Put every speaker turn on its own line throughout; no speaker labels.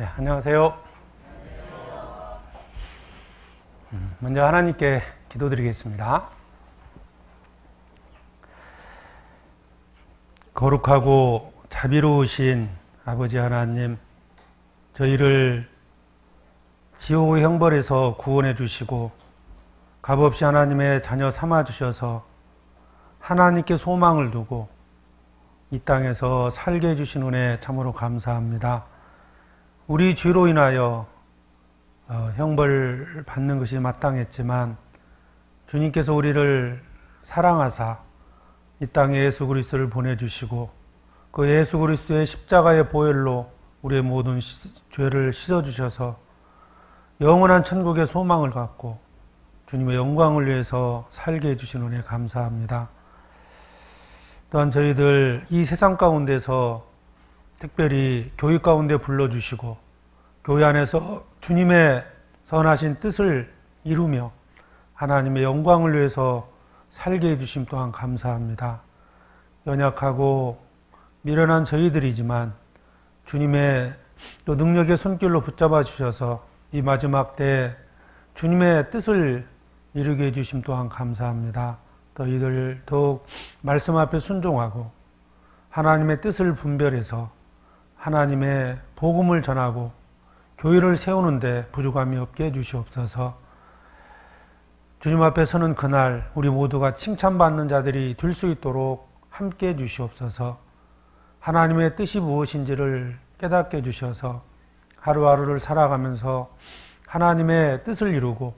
네, 안녕하세요. 먼저 하나님께 기도드리겠습니다. 거룩하고 자비로우신 아버지 하나님, 저희를 지옥의 형벌에서 구원해 주시고 값없이 하나님의 자녀 삼아 주셔서 하나님께 소망을 두고 이 땅에서 살게 해주신 은혜 참으로 감사합니다. 우리 죄로 인하여 형벌 받는 것이 마땅했지만 주님께서 우리를 사랑하사 이 땅에 예수 그리스도를 보내주시고 그 예수 그리스도의 십자가의 보혈로 우리의 모든 죄를 씻어주셔서 영원한 천국의 소망을 갖고 주님의 영광을 위해서 살게 해주신 은혜 감사합니다. 또한 저희들 이 세상 가운데서 특별히 교회 가운데 불러주시고 교회 안에서 주님의 선하신 뜻을 이루며 하나님의 영광을 위해서 살게 해주심 또한 감사합니다. 연약하고 미련한 저희들이지만 주님의 또 능력의 손길로 붙잡아 주셔서 이 마지막 때 주님의 뜻을 이루게 해주심 또한 감사합니다. 너희들 더욱 말씀 앞에 순종하고 하나님의 뜻을 분별해서 하나님의 복음을 전하고 교회를 세우는데 부족함이 없게 해주시옵소서. 주님 앞에 서는 그날 우리 모두가 칭찬받는 자들이 될 수 있도록 함께 해주시옵소서. 하나님의 뜻이 무엇인지를 깨닫게 해주셔서 하루하루를 살아가면서 하나님의 뜻을 이루고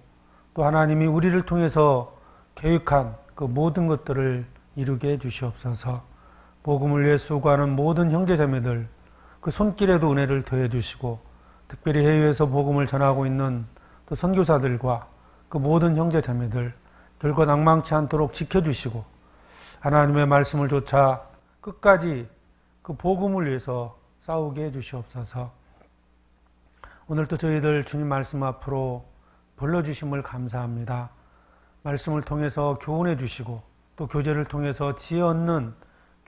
또 하나님이 우리를 통해서 계획한 그 모든 것들을 이루게 해주시옵소서. 복음을 위해 수고하는 모든 형제자매들 그 손길에도 은혜를 더해 주시고 특별히 해외에서 복음을 전하고 있는 또 선교사들과 그 모든 형제자매들 결코 낭망치 않도록 지켜주시고 하나님의 말씀을 좇아 끝까지 그 복음을 위해서 싸우게 해주시옵소서. 오늘도 저희들 주님 말씀 앞으로 불러주심을 감사합니다. 말씀을 통해서 교훈해 주시고 또 교제를 통해서 지혜 얻는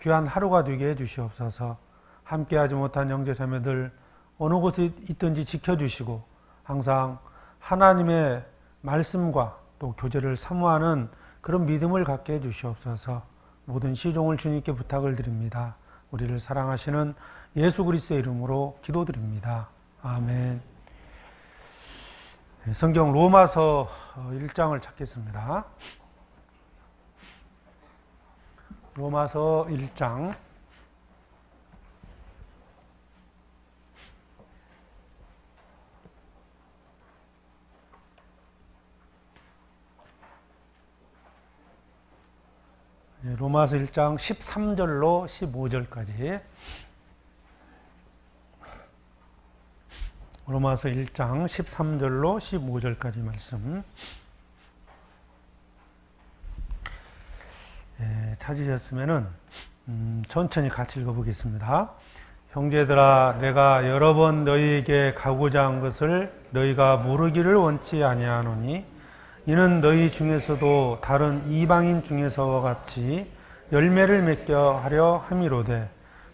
귀한 하루가 되게 해주시옵소서. 함께하지 못한 형제자매들 어느 곳에 있든지 지켜주시고 항상 하나님의 말씀과 또 교제를 사모하는 그런 믿음을 갖게 해주시옵소서. 모든 시종을 주님께 부탁을 드립니다. 우리를 사랑하시는 예수 그리스도의 이름으로 기도드립니다. 아멘. 성경 로마서 1장을 찾겠습니다. 로마서 1장 로마서 1장 13절로 15절까지 로마서 1장 13절로 15절까지 말씀 찾으셨으면은 천천히 같이 읽어보겠습니다. 형제들아, 내가 여러 번 너희에게 가고자 한 것을 너희가 모르기를 원치 아니하노니 이는 너희 중에서도 다른 이방인 중에서와 같이 열매를 맺게 하려 함이로되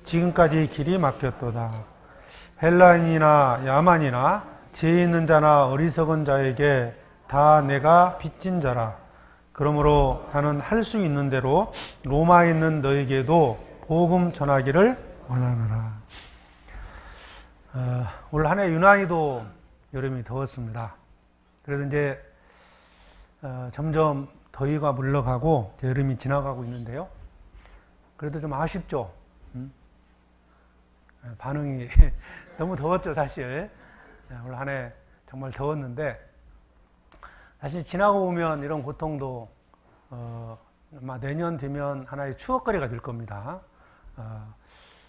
지금까지 길이 막혔도다. 헬라인이나 야만이나 지혜 있는 자나 어리석은 자에게 다 내가 빚진 자라. 그러므로 나는 할 수 있는 대로 로마에 있는 너에게도 복음 전하기를 원하노라. 올 한 해 유난히도 여름이 더웠습니다. 그래서 이제 점점 더위가 물러가고 여름이 지나가고 있는데요. 그래도 좀 아쉽죠. 반응이 너무 더웠죠, 사실. 올 한 해 정말 더웠는데 사실 지나고 보면 이런 고통도 아마 내년 되면 하나의 추억거리가 될 겁니다.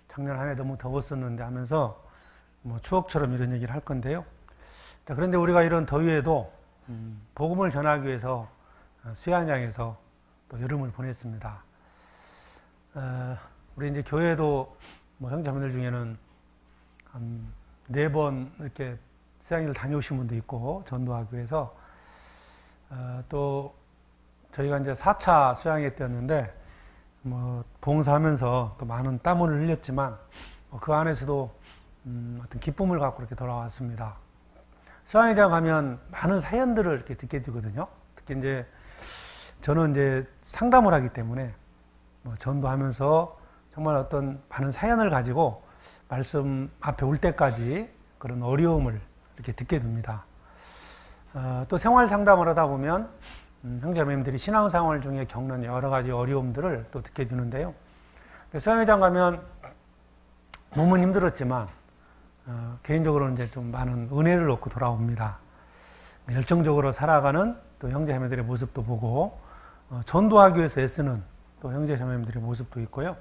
작년 한 해 너무 더웠었는데 하면서 뭐 추억처럼 이런 얘기를 할 건데요. 그런데 우리가 이런 더위에도 복음을 전하기 위해서 수양장에서 또 여름을 보냈습니다. 우리 이제 교회도 뭐 형제자매들 중에는 한 4번 이렇게 수양회를 다녀오신 분도 있고 전도하기 위해서 또 저희가 이제 4차 수양회 때였는데 뭐 봉사하면서 또 많은 땀을 흘렸지만 그 안에서도 어떤 기쁨을 갖고 이렇게 돌아왔습니다. 수양회장 가면 많은 사연들을 이렇게 듣게 되거든요. 특히 이제 저는 이제 상담을 하기 때문에 전도하면서 정말 어떤 많은 사연을 가지고 말씀 앞에 올 때까지 그런 어려움을 이렇게 듣게 됩니다. 또 생활 상담을 하다 보면 형제자매님들이 신앙생활 중에 겪는 여러 가지 어려움들을 또 듣게 되는데요. 수양회장 가면 몸은 힘들었지만 개인적으로는 이제 좀 많은 은혜를 얻고 돌아옵니다. 열정적으로 살아가는 또 형제자매들의 모습도 보고 전도하기 위해서 애쓰는 또 형제자매들의 모습도 있고요.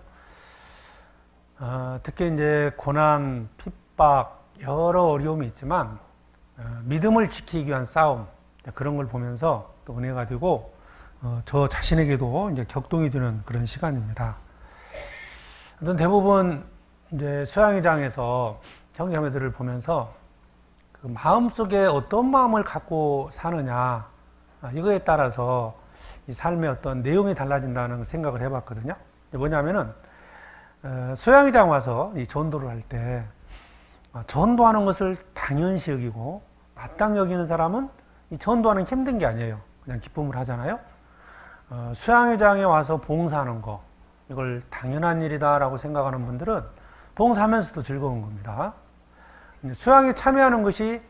특히 이제 고난, 핍박 여러 어려움이 있지만 믿음을 지키기 위한 싸움 그런 걸 보면서 또 은혜가 되고 저 자신에게도 이제 격동이 되는 그런 시간입니다. 대부분 이제 수양회장에서 형제자매들을 보면서 그 마음속에 어떤 마음을 갖고 사느냐 이거에 따라서 이 삶의 어떤 내용이 달라진다는 생각을 해봤거든요. 뭐냐면은 수양회장 와서 이 전도를 할 때 전도하는 것을 당연시 여기고 마땅히 여기는 사람은 이 전도하는 게 힘든 게 아니에요. 그냥 기쁨을 하잖아요. 수양회장에 와서 봉사하는 거 이걸 당연한 일이다라고 생각하는 분들은 봉사하면서도 즐거운 겁니다. 수양에 참여하는 것이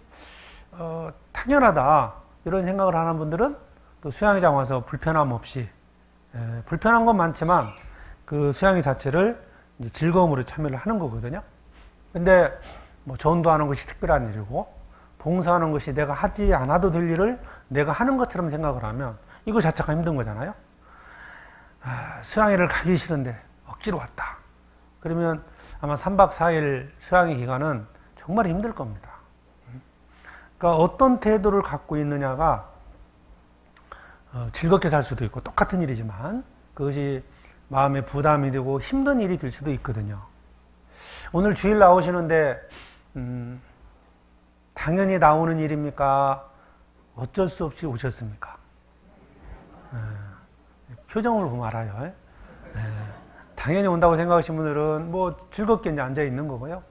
당연하다 이런 생각을 하는 분들은 또 수양회장 와서 불편함 없이 불편한 건 많지만 그 수양회 자체를 이제 즐거움으로 참여를 하는 거거든요. 근데 전도하는 것이 특별한 일이고 봉사하는 것이 내가 하지 않아도 될 일을 내가 하는 것처럼 생각을 하면 이거 자체가 힘든 거잖아요. 수양회를 가기 싫은데 억지로 왔다. 그러면 아마 3박 4일 수양회 기간은 정말 힘들 겁니다. 그러니까 어떤 태도를 갖고 있느냐가 즐겁게 살 수도 있고 똑같은 일이지만 그것이 마음에 부담이 되고 힘든 일이 될 수도 있거든요. 오늘 주일 나오시는데 당연히 나오는 일입니까? 어쩔 수 없이 오셨습니까? 표정을 보면 알아요. 당연히 온다고 생각하시는 분들은 즐겁게 이제 앉아 있는 거고요.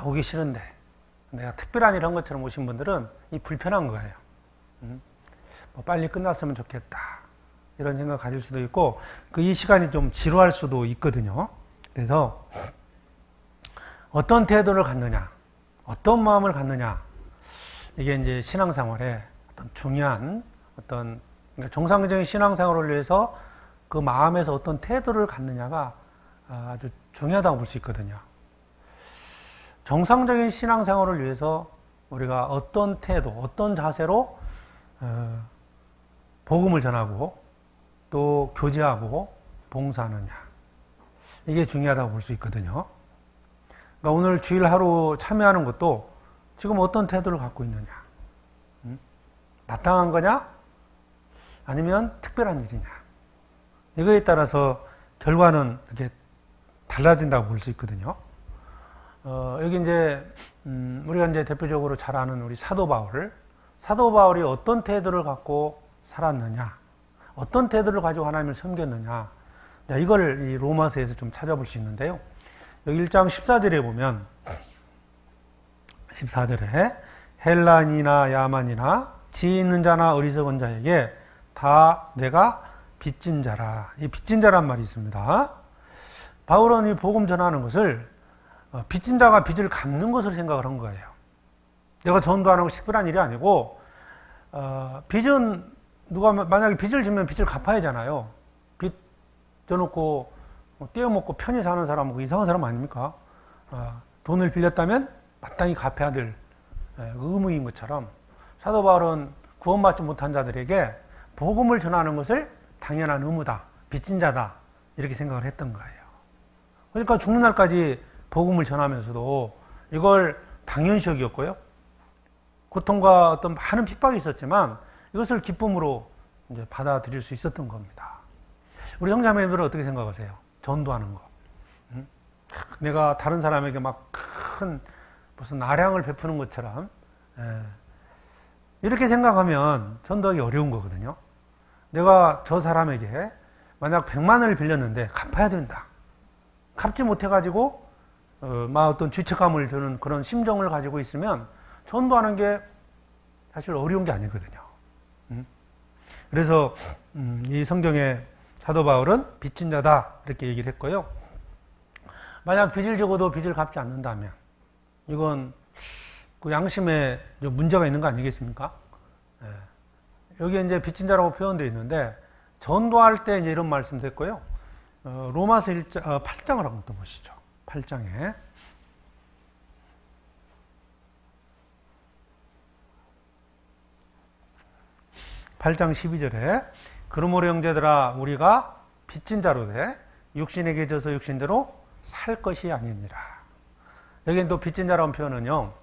오기 싫은데 내가 특별한 일 한 것처럼 오신 분들은 이 불편한 거예요. 빨리 끝났으면 좋겠다 이런 생각 가질 수도 있고 이 시간이 좀 지루할 수도 있거든요. 그래서 어떤 태도를 갖느냐, 어떤 마음을 갖느냐 이게 이제 신앙생활에 어떤 중요한 그러니까 정상적인 신앙생활을 위해서 그 마음에서 어떤 태도를 갖느냐가 아주 중요하다고 볼 수 있거든요. 정상적인 신앙생활을 위해서 우리가 어떤 태도, 어떤 자세로 복음을 전하고 또 교제하고 봉사하느냐 이게 중요하다고 볼 수 있거든요. 그러니까 오늘 주일 하루 참여하는 것도 지금 어떤 태도를 갖고 있느냐, 마땅한 거냐 아니면 특별한 일이냐 이거에 따라서 결과는 이렇게 달라진다고 볼 수 있거든요. 여기 이제 우리가 이제 대표적으로 잘 아는 우리 사도 바울이 어떤 태도를 갖고 살았느냐, 어떤 태도를 가지고 하나님을 섬겼느냐, 이걸 이 로마서에서 좀 찾아볼 수 있는데요. 여기 1장 14절에 보면 14절에 헬란이나 야만이나 지혜 있는 자나 어리석은 자에게 다 내가 빚진 자라. 이 빚진 자란 말이 있습니다. 바울은 이 복음 전하는 것을 빚진 자가 빚을 갚는 것으로 생각을 한 거예요. 내가 전도하는 것이 특별한 일이 아니고 빚은 누가 만약에 빚을 지면 빚을 갚아야 하잖아요. 빚 져놓고 떼어먹고 편히 사는 사람은 이상한 사람 아닙니까? 돈을 빌렸다면 마땅히 갚아야 될 의무인 것처럼 사도 바울은 구원받지 못한 자들에게 복음을 전하는 것을 당연한 의무다, 빚진 자다 이렇게 생각을 했던 거예요. 그러니까 죽는 날까지 복음을 전하면서도 이걸 당연시 여겼고요. 고통과 어떤 많은 핍박이 있었지만 이것을 기쁨으로 이제 받아들일 수 있었던 겁니다. 우리 형제자매들은 어떻게 생각하세요? 전도하는 거. 내가 다른 사람에게 막 큰 무슨 아량을 베푸는 것처럼 이렇게 생각하면 전도하기 어려운 거거든요. 내가 저 사람에게 만약 100만 원을 빌렸는데 갚아야 된다. 갚지 못해가지고 막 어떤 죄책감을 드는 그런 심정을 가지고 있으면 전도하는 게 사실 어려운 게 아니거든요. 그래서 이 성경에 사도 바울은 빚진 자다 이렇게 얘기를 했고요. 만약 빚을 적어도 빚을 갚지 않는다면 이건 그 양심에 문제가 있는 거 아니겠습니까? 여기에 이제 빚진 자라고 표현되어 있는데 전도할 때 이제 이런 말씀 됐고요. 로마서 8장을 한번 또 보시죠. 8장에 8장 12절에 그러므로 형제들아 우리가 빚진 자로 돼 육신에게 져서 육신대로 살 것이 아니니라. 여기는 또 빚진 자라는 표현은요.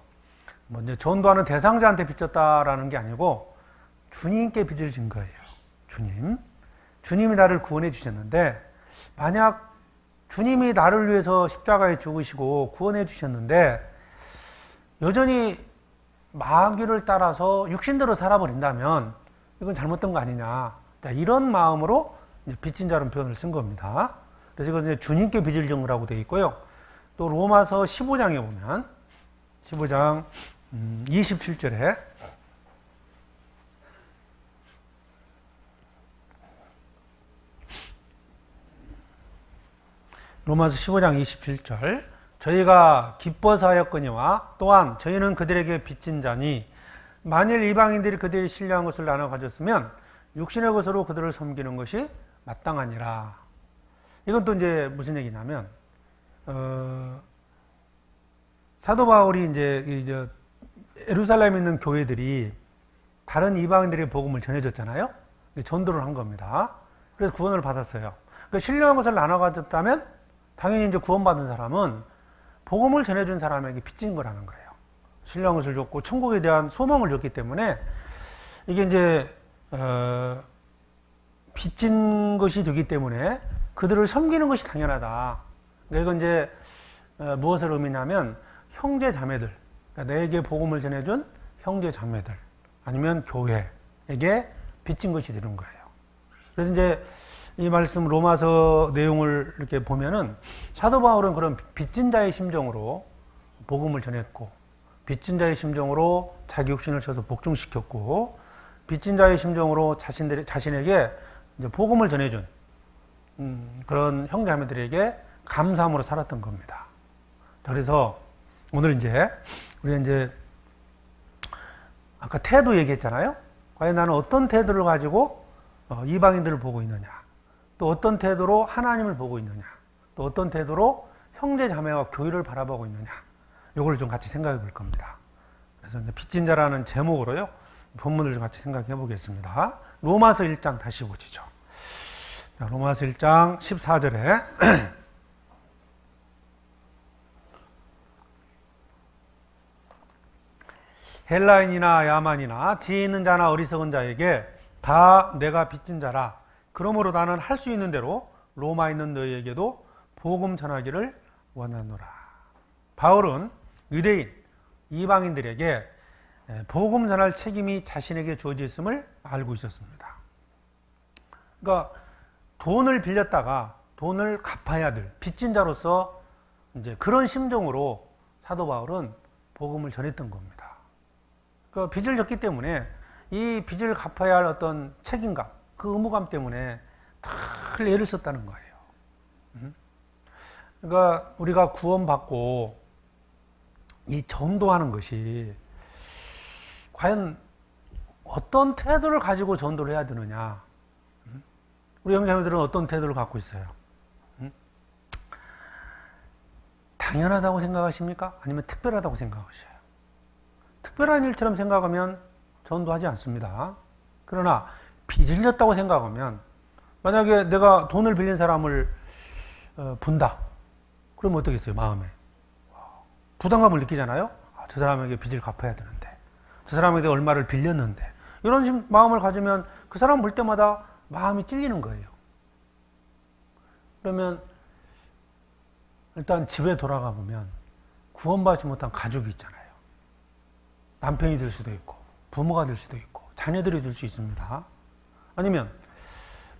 먼저 전도하는 대상자한테 빚졌다라는 게 아니고 주님께 빚을 진 거예요. 주님이 나를 구원해 주셨는데 만약 주님이 나를 위해서 십자가에 죽으시고 구원해 주셨는데 여전히 마귀를 따라서 육신대로 살아버린다면 이건 잘못된 거 아니냐. 이런 마음으로 빚진 자라는 표현을 쓴 겁니다. 그래서 이건 이제 주님께 빚을 진 거라고 되어 있고요. 또 로마서 15장에 보면 15장 27절에 로마서 15장 27절 저희가 기뻐서 하였거니와 또한 저희는 그들에게 빚진 자니 만일 이방인들이 그들이 신뢰한 것을 나눠 가졌으면 육신의 것으로 그들을 섬기는 것이 마땅하니라. 이건 또 이제 무슨 얘기냐면 사도 바울이 이제 예루살렘에 있는 교회들이 다른 이방인들의 복음을 전해줬잖아요. 전도를 한 겁니다. 그래서 구원을 받았어요. 그러니까 신뢰한 것을 나눠 가졌다면 당연히 이제 구원받은 사람은 복음을 전해준 사람에게 빚진 거라는 거예요. 신뢰한 것을 줬고 천국에 대한 소망을 줬기 때문에 이게 이제 빚진 것이 되기 때문에 그들을 섬기는 것이 당연하다. 그러니까 이건 이제 무엇을 의미냐면 형제 자매들, 그러니까 내게 복음을 전해준 형제 자매들 아니면 교회에게 빚진 것이 되는 거예요. 그래서 이제 이 말씀 로마서 내용을 이렇게 보면은 사도 바울은 그런 빚진 자의 심정으로 복음을 전했고 빚진 자의 심정으로 자기 육신을 쳐서 복종시켰고 빚진 자의 심정으로 자신에게 이제 복음을 전해준 그런 형제자매들에게 감사함으로 살았던 겁니다. 그래서 오늘 우리가 이제 아까 태도 얘기했잖아요. 과연 나는 어떤 태도를 가지고 이방인들을 보고 있느냐, 또 어떤 태도로 하나님을 보고 있느냐, 또 어떤 태도로 형제자매와 교회를 바라보고 있느냐, 이걸 좀 같이 생각해 볼 겁니다. 그래서 이제 빚진 자라는 제목으로요 본문을 좀 같이 생각해 보겠습니다. 로마서 1장 다시 보시죠. 로마서 1장 14절에 헬라인이나 야만이나 지혜 있는 자나 어리석은 자에게 다 내가 빚진 자라. 그러므로 나는 할 수 있는 대로 로마에 있는 너희에게도 복음 전하기를 원하노라. 바울은 유대인, 이방인들에게 복음 전할 책임이 자신에게 주어져 있음을 알고 있었습니다. 그러니까 돈을 빌렸다가 돈을 갚아야 될 빚진 자로서 이제 그런 심정으로 사도 바울은 복음을 전했던 겁니다. 그러니까 빚을 졌기 때문에 이 빚을 갚아야 할 어떤 책임감, 그 의무감 때문에 늘 애를 썼다는 거예요. 그러니까 우리가 구원받고 이 전도하는 것이 과연 어떤 태도를 가지고 전도를 해야 되느냐. 우리 형제자매들은 어떤 태도를 갖고 있어요? 당연하다고 생각하십니까? 아니면 특별하다고 생각하셔요? 특별한 일처럼 생각하면 전도하지 않습니다. 그러나 빚을 졌다고 생각하면 만약에 내가 돈을 빌린 사람을 본다. 그러면 어떻겠어요? 마음에 부담감을 느끼잖아요. 저 사람에게 빚을 갚아야 되는데, 저 사람에게 얼마를 빌렸는데, 이런 마음을 가지면 그 사람 볼 때마다 마음이 찔리는 거예요. 그러면 일단 집에 돌아가 보면 구원받지 못한 가족이 있잖아요. 남편이 될 수도 있고 부모가 될 수도 있고 자녀들이 될 수 있습니다. 아니면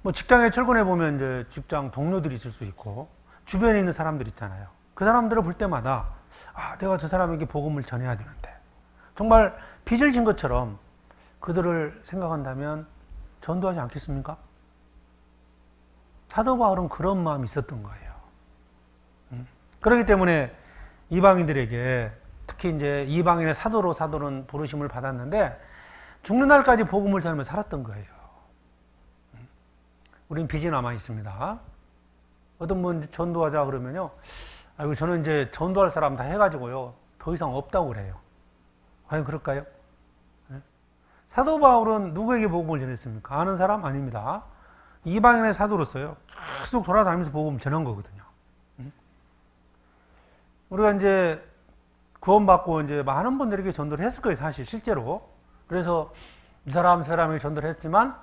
뭐 직장에 출근해 보면 이제 직장 동료들이 있을 수 있고 주변에 있는 사람들 있잖아요. 그 사람들을 볼 때마다 내가 저 사람에게 복음을 전해야 되는데 정말 빚을 진 것처럼 그들을 생각한다면 전도하지 않겠습니까? 사도 바울은 그런 마음이 있었던 거예요. 그렇기 때문에 이방인들에게 특히 이제 이방인의 사도는 부르심을 받았는데 죽는 날까지 복음을 전하며 살았던 거예요. 우린 빚이 남아 있습니다. 어떤 분 전도하자 그러면요, 아이고 저는 이제 전도할 사람 다 해가지고요 더 이상 없다고 그래요. 과연 그럴까요? 사도 바울은 누구에게 복음을 전했습니까? 아는 사람 아닙니다. 이방인의 사도로서요 계속 돌아다니면서 복음을 전한 거거든요. 우리가 이제 구원받고 이제 많은 분들에게 전도를 했을 거예요, 사실 실제로. 그래서 이 사람 저 사람에게 전도를 했지만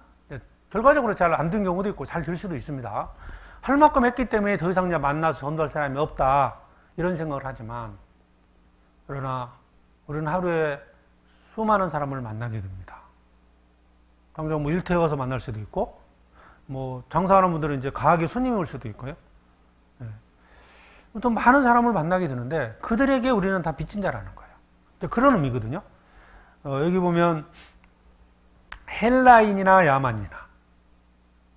결과적으로 잘 안 된 경우도 있고 잘 될 수도 있습니다. 할 만큼 했기 때문에 더 이상 만나서 전도할 사람이 없다 이런 생각을 하지만, 그러나 우리는 하루에 수많은 사람을 만나게 됩니다. 당장 뭐 일터에 가서 만날 수도 있고, 뭐 장사하는 분들은 이제 가게 손님이 올 수도 있고요. 또 많은 사람을 만나게 되는데 그들에게 우리는 다 빚진 자라는 거예요. 그런 의미거든요. 여기 보면 헬라인이나 야만이나,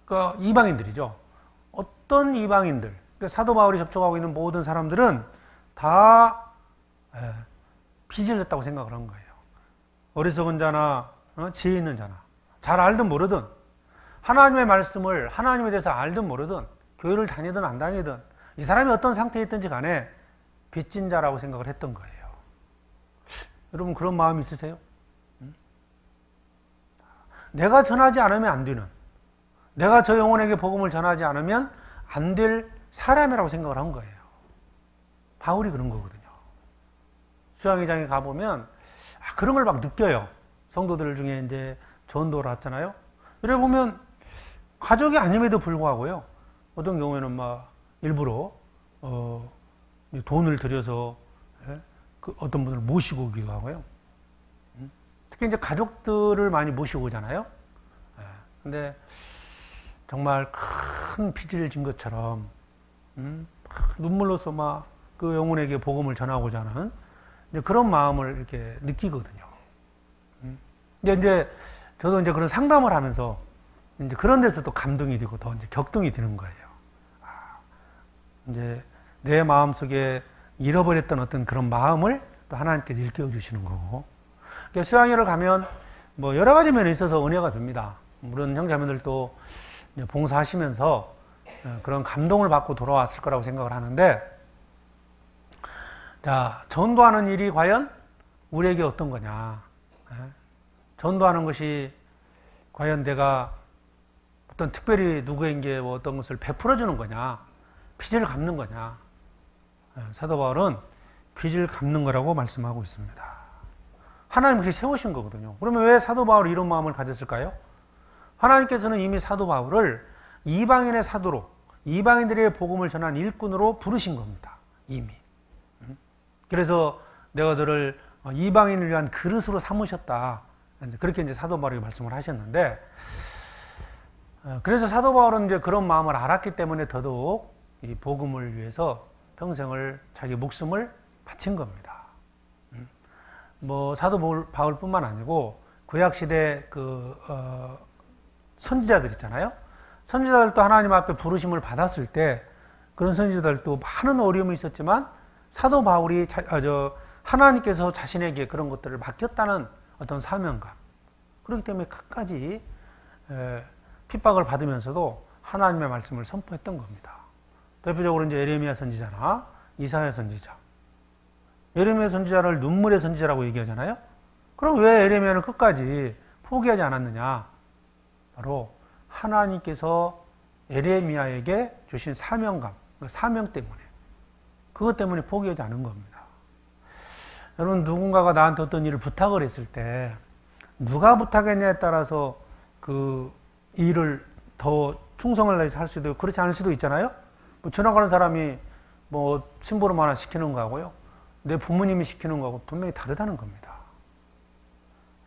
그러니까 이방인들이죠. 어떤 이방인들, 사도 바울이 접촉하고 있는 모든 사람들은 다 빚을 졌다고 생각을 한 거예요. 어리석은 자나 지혜 있는 자나, 잘 알든 모르든, 하나님의 말씀을 하나님에 대해서 알든 모르든, 교회를 다니든 안 다니든 이 사람이 어떤 상태에 있든지 간에 빚진 자라고 생각을 했던 거예요. 여러분 그런 마음 있으세요? 내가 전하지 않으면 안 되는, 내가 저 영혼에게 복음을 전하지 않으면 안 될 사람이라고 생각을 한 거예요. 바울이 그런 거거든요. 수양회장에 가보면 그런 걸 막 느껴요. 성도들 중에 이제 전도를 하잖아요. 이래 보면 가족이 아님에도 불구하고요, 어떤 경우에는 막 일부러 돈을 들여서 그 어떤 분을 모시고 오기도 하고요. 특히 이제 가족들을 많이 모시고 오잖아요. 근데 정말 큰 빚을 진 것처럼 눈물로서 막 그 영혼에게 복음을 전하고자 하는 그런 마음을 이렇게 느끼거든요. 이제 저도 이제 그런 상담을 하면서 이제 그런 데서 또 감동이 되고 더 이제 격동이 되는 거예요. 이제 내 마음 속에 잃어버렸던 어떤 그런 마음을 또 하나님께서 일깨워 주시는 거고, 수양회를 가면 뭐 여러 가지 면에 있어서 은혜가 됩니다. 물론 형제자매들도 봉사하시면서 그런 감동을 받고 돌아왔을 거라고 생각을 하는데, 자, 전도하는 일이 과연 우리에게 어떤 거냐? 전도하는 것이 과연 내가 어떤 특별히 누구에게 뭐 어떤 것을 베풀어 주는 거냐? 빚을 갚는 거냐? 사도 바울은 빚을 갚는 거라고 말씀하고 있습니다. 하나님 그렇게 세우신 거거든요. 그러면 왜 사도 바울이 이런 마음을 가졌을까요? 하나님께서는 이미 사도 바울을 이방인의 사도로, 이방인들의 복음을 전한 일꾼으로 부르신 겁니다. 이미. 그래서 내가 너를 이방인을 위한 그릇으로 삼으셨다. 그렇게 이제 사도 바울이 말씀을 하셨는데, 그래서 사도 바울은 이제 그런 마음을 알았기 때문에 더더욱 이 복음을 위해서 평생을 자기 목숨을 바친 겁니다. 뭐 사도 바울뿐만 아니고 구약 시대 선지자들 있잖아요. 선지자들도 하나님 앞에 부르심을 받았을 때 그런 선지자들도 많은 어려움이 있었지만 사도 바울이 하나님께서 자신에게 그런 것들을 맡겼다는 어떤 사명감, 그렇기 때문에 끝까지 핍박을 받으면서도 하나님의 말씀을 선포했던 겁니다. 대표적으로 이제 예레미야 선지자나 이사야 선지자. 예레미야 선지자를 눈물의 선지자라고 얘기하잖아요. 그럼 왜 예레미야는 끝까지 포기하지 않았느냐? 바로 하나님께서 예레미야에게 주신 사명감, 사명 때문에, 그것 때문에 포기하지 않은 겁니다. 여러분, 누군가가 나한테 어떤 일을 부탁을 했을 때 누가 부탁했냐에 따라서 그 일을 더 충성을 다해서 할 수도 있고 그렇지 않을 수도 있잖아요. 뭐 지나가는 사람이 뭐 심부름 하나 시키는 거하고요, 내 부모님이 시키는 거하고 분명히 다르다는 겁니다.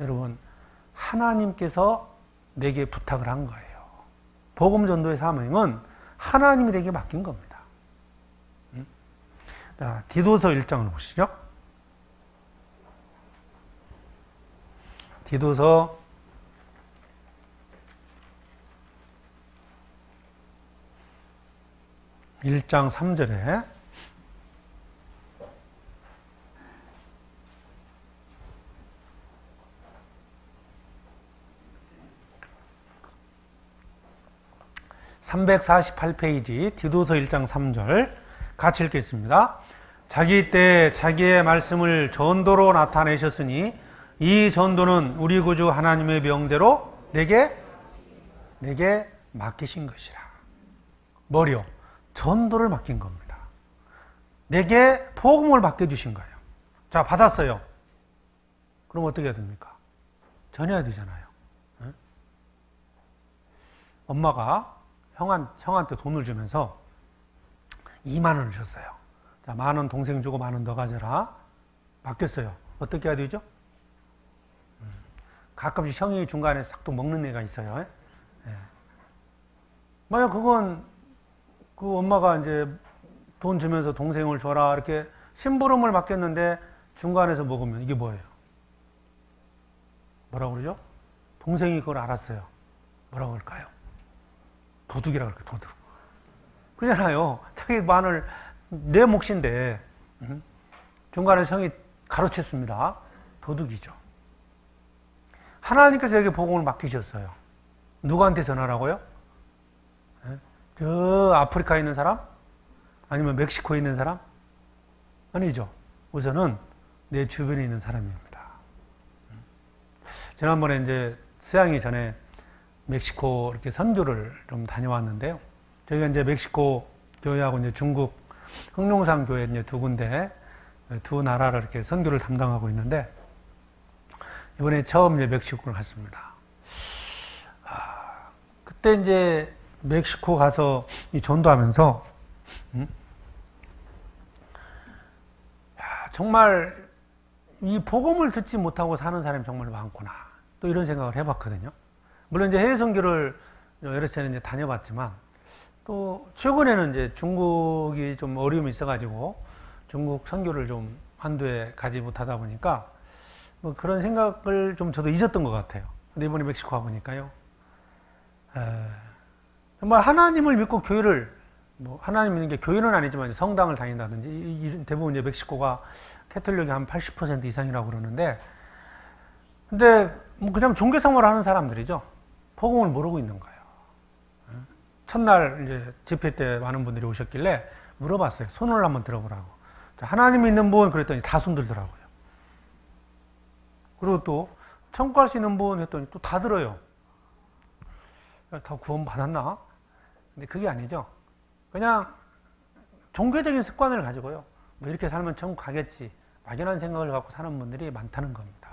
여러분, 하나님께서 내게 부탁을 한 거예요. 복음 전도의 사명은 하나님이 내게 맡긴 겁니다. 자, 디도서 1장을 보시죠. 디도서 1장 3절에 (348페이지) 디도서 1장 3절 같이 읽겠습니다. 자기 때 자기의 말씀을 전도로 나타내셨으니 이 전도는 우리 구주 하나님의 명대로 내게 맡기신 것이라. 뭐요? 전도를 맡긴 겁니다. 내게 복음을 맡겨주신 거예요. 자, 받았어요. 그럼 어떻게 해야 됩니까? 전해야 되잖아요. 응? 엄마가 형한테 돈을 주면서 2만 원을 줬어요. 자, 10,000원 동생 주고 10,000원 더 가져라. 맡겼어요. 어떻게 해야 되죠? 가끔씩 형이 중간에 싹 또 먹는 애가 있어요. 예. 만약 그건 그 엄마가 이제 돈 주면서 동생을 줘라 이렇게 심부름을 맡겼는데 중간에서 먹으면 이게 뭐예요? 뭐라고 그러죠? 동생이 그걸 알았어요. 뭐라고 그럴까요? 도둑이라고 그럴까요? 도둑. 그러잖아요. 자기 마늘 내 몫인데 중간에 형이 가로챘습니다. 도둑이죠. 하나님께서 여기 복음을 맡기셨어요. 누구한테 전하라고요? 저 아프리카에 있는 사람? 아니면 멕시코에 있는 사람? 아니죠. 우선은 내 주변에 있는 사람입니다. 지난번에 이제 수양이 전에 멕시코 이렇게 선교를 좀 다녀왔는데요. 저희가 이제 멕시코 교회하고 이제 중국 흑룡산 교회 이제 두 군데, 두 나라를 이렇게 선교를 담당하고 있는데, 이번에 처음 이제 멕시코를 갔습니다. 그때 이제 멕시코 가서 이 전도하면서, 정말 이 복음을 듣지 못하고 사는 사람이 정말 많구나. 또 이런 생각을 해봤거든요. 물론 이제 해외 선교를 여러 차례 이제 다녀봤지만, 또 최근에는 이제 중국이 좀 어려움이 있어가지고 중국 선교를 좀 한두에 가지 못하다 보니까 뭐 그런 생각을 좀 저도 잊었던 것 같아요. 근데 이번에 멕시코 가보니까요. 정말 하나님을 믿고 교회를, 뭐 하나님 믿는 게 교회는 아니지만 성당을 다닌다든지, 대부분 이제 멕시코가 캐톨릭이 한 80% 이상이라고 그러는데, 근데 뭐 그냥 종교 생활을 하는 사람들이죠. 복음을 모르고 있는 거예요. 첫날 이제 집회 때 많은 분들이 오셨길래 물어봤어요. 손을 한번 들어보라고. 하나님 믿는 분 그랬더니 다 손 들더라고요. 그리고 또 천국할 수 있는 분 했더니 또 다 들어요. 다 구원 받았나? 근데 그게 아니죠. 그냥 종교적인 습관을 가지고요. 뭐 이렇게 살면 천국 가겠지. 막연한 생각을 갖고 사는 분들이 많다는 겁니다.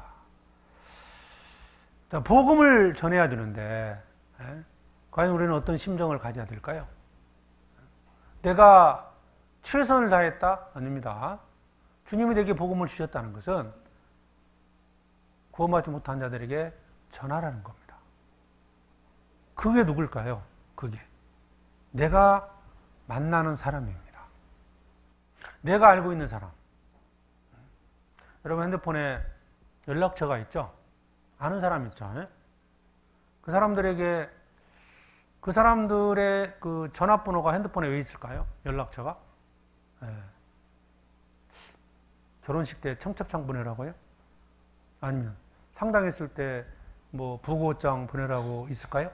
자, 복음을 전해야 되는데, 과연 우리는 어떤 심정을 가져야 될까요? 내가 최선을 다했다? 아닙니다. 주님이 내게 복음을 주셨다는 것은 구원받지 못한 자들에게 전하라는 겁니다. 그게 누굴까요? 그게 내가 만나는 사람입니다. 내가 알고 있는 사람. 여러분 핸드폰에 연락처가 있죠? 아는 사람 있죠? 그 사람들에게, 그 사람들의 그 전화번호가 핸드폰에 왜 있을까요? 연락처가? 결혼식 때 청첩장 보내라고요? 아니면 상담했을 때 뭐 부고장 보내라고 있을까요?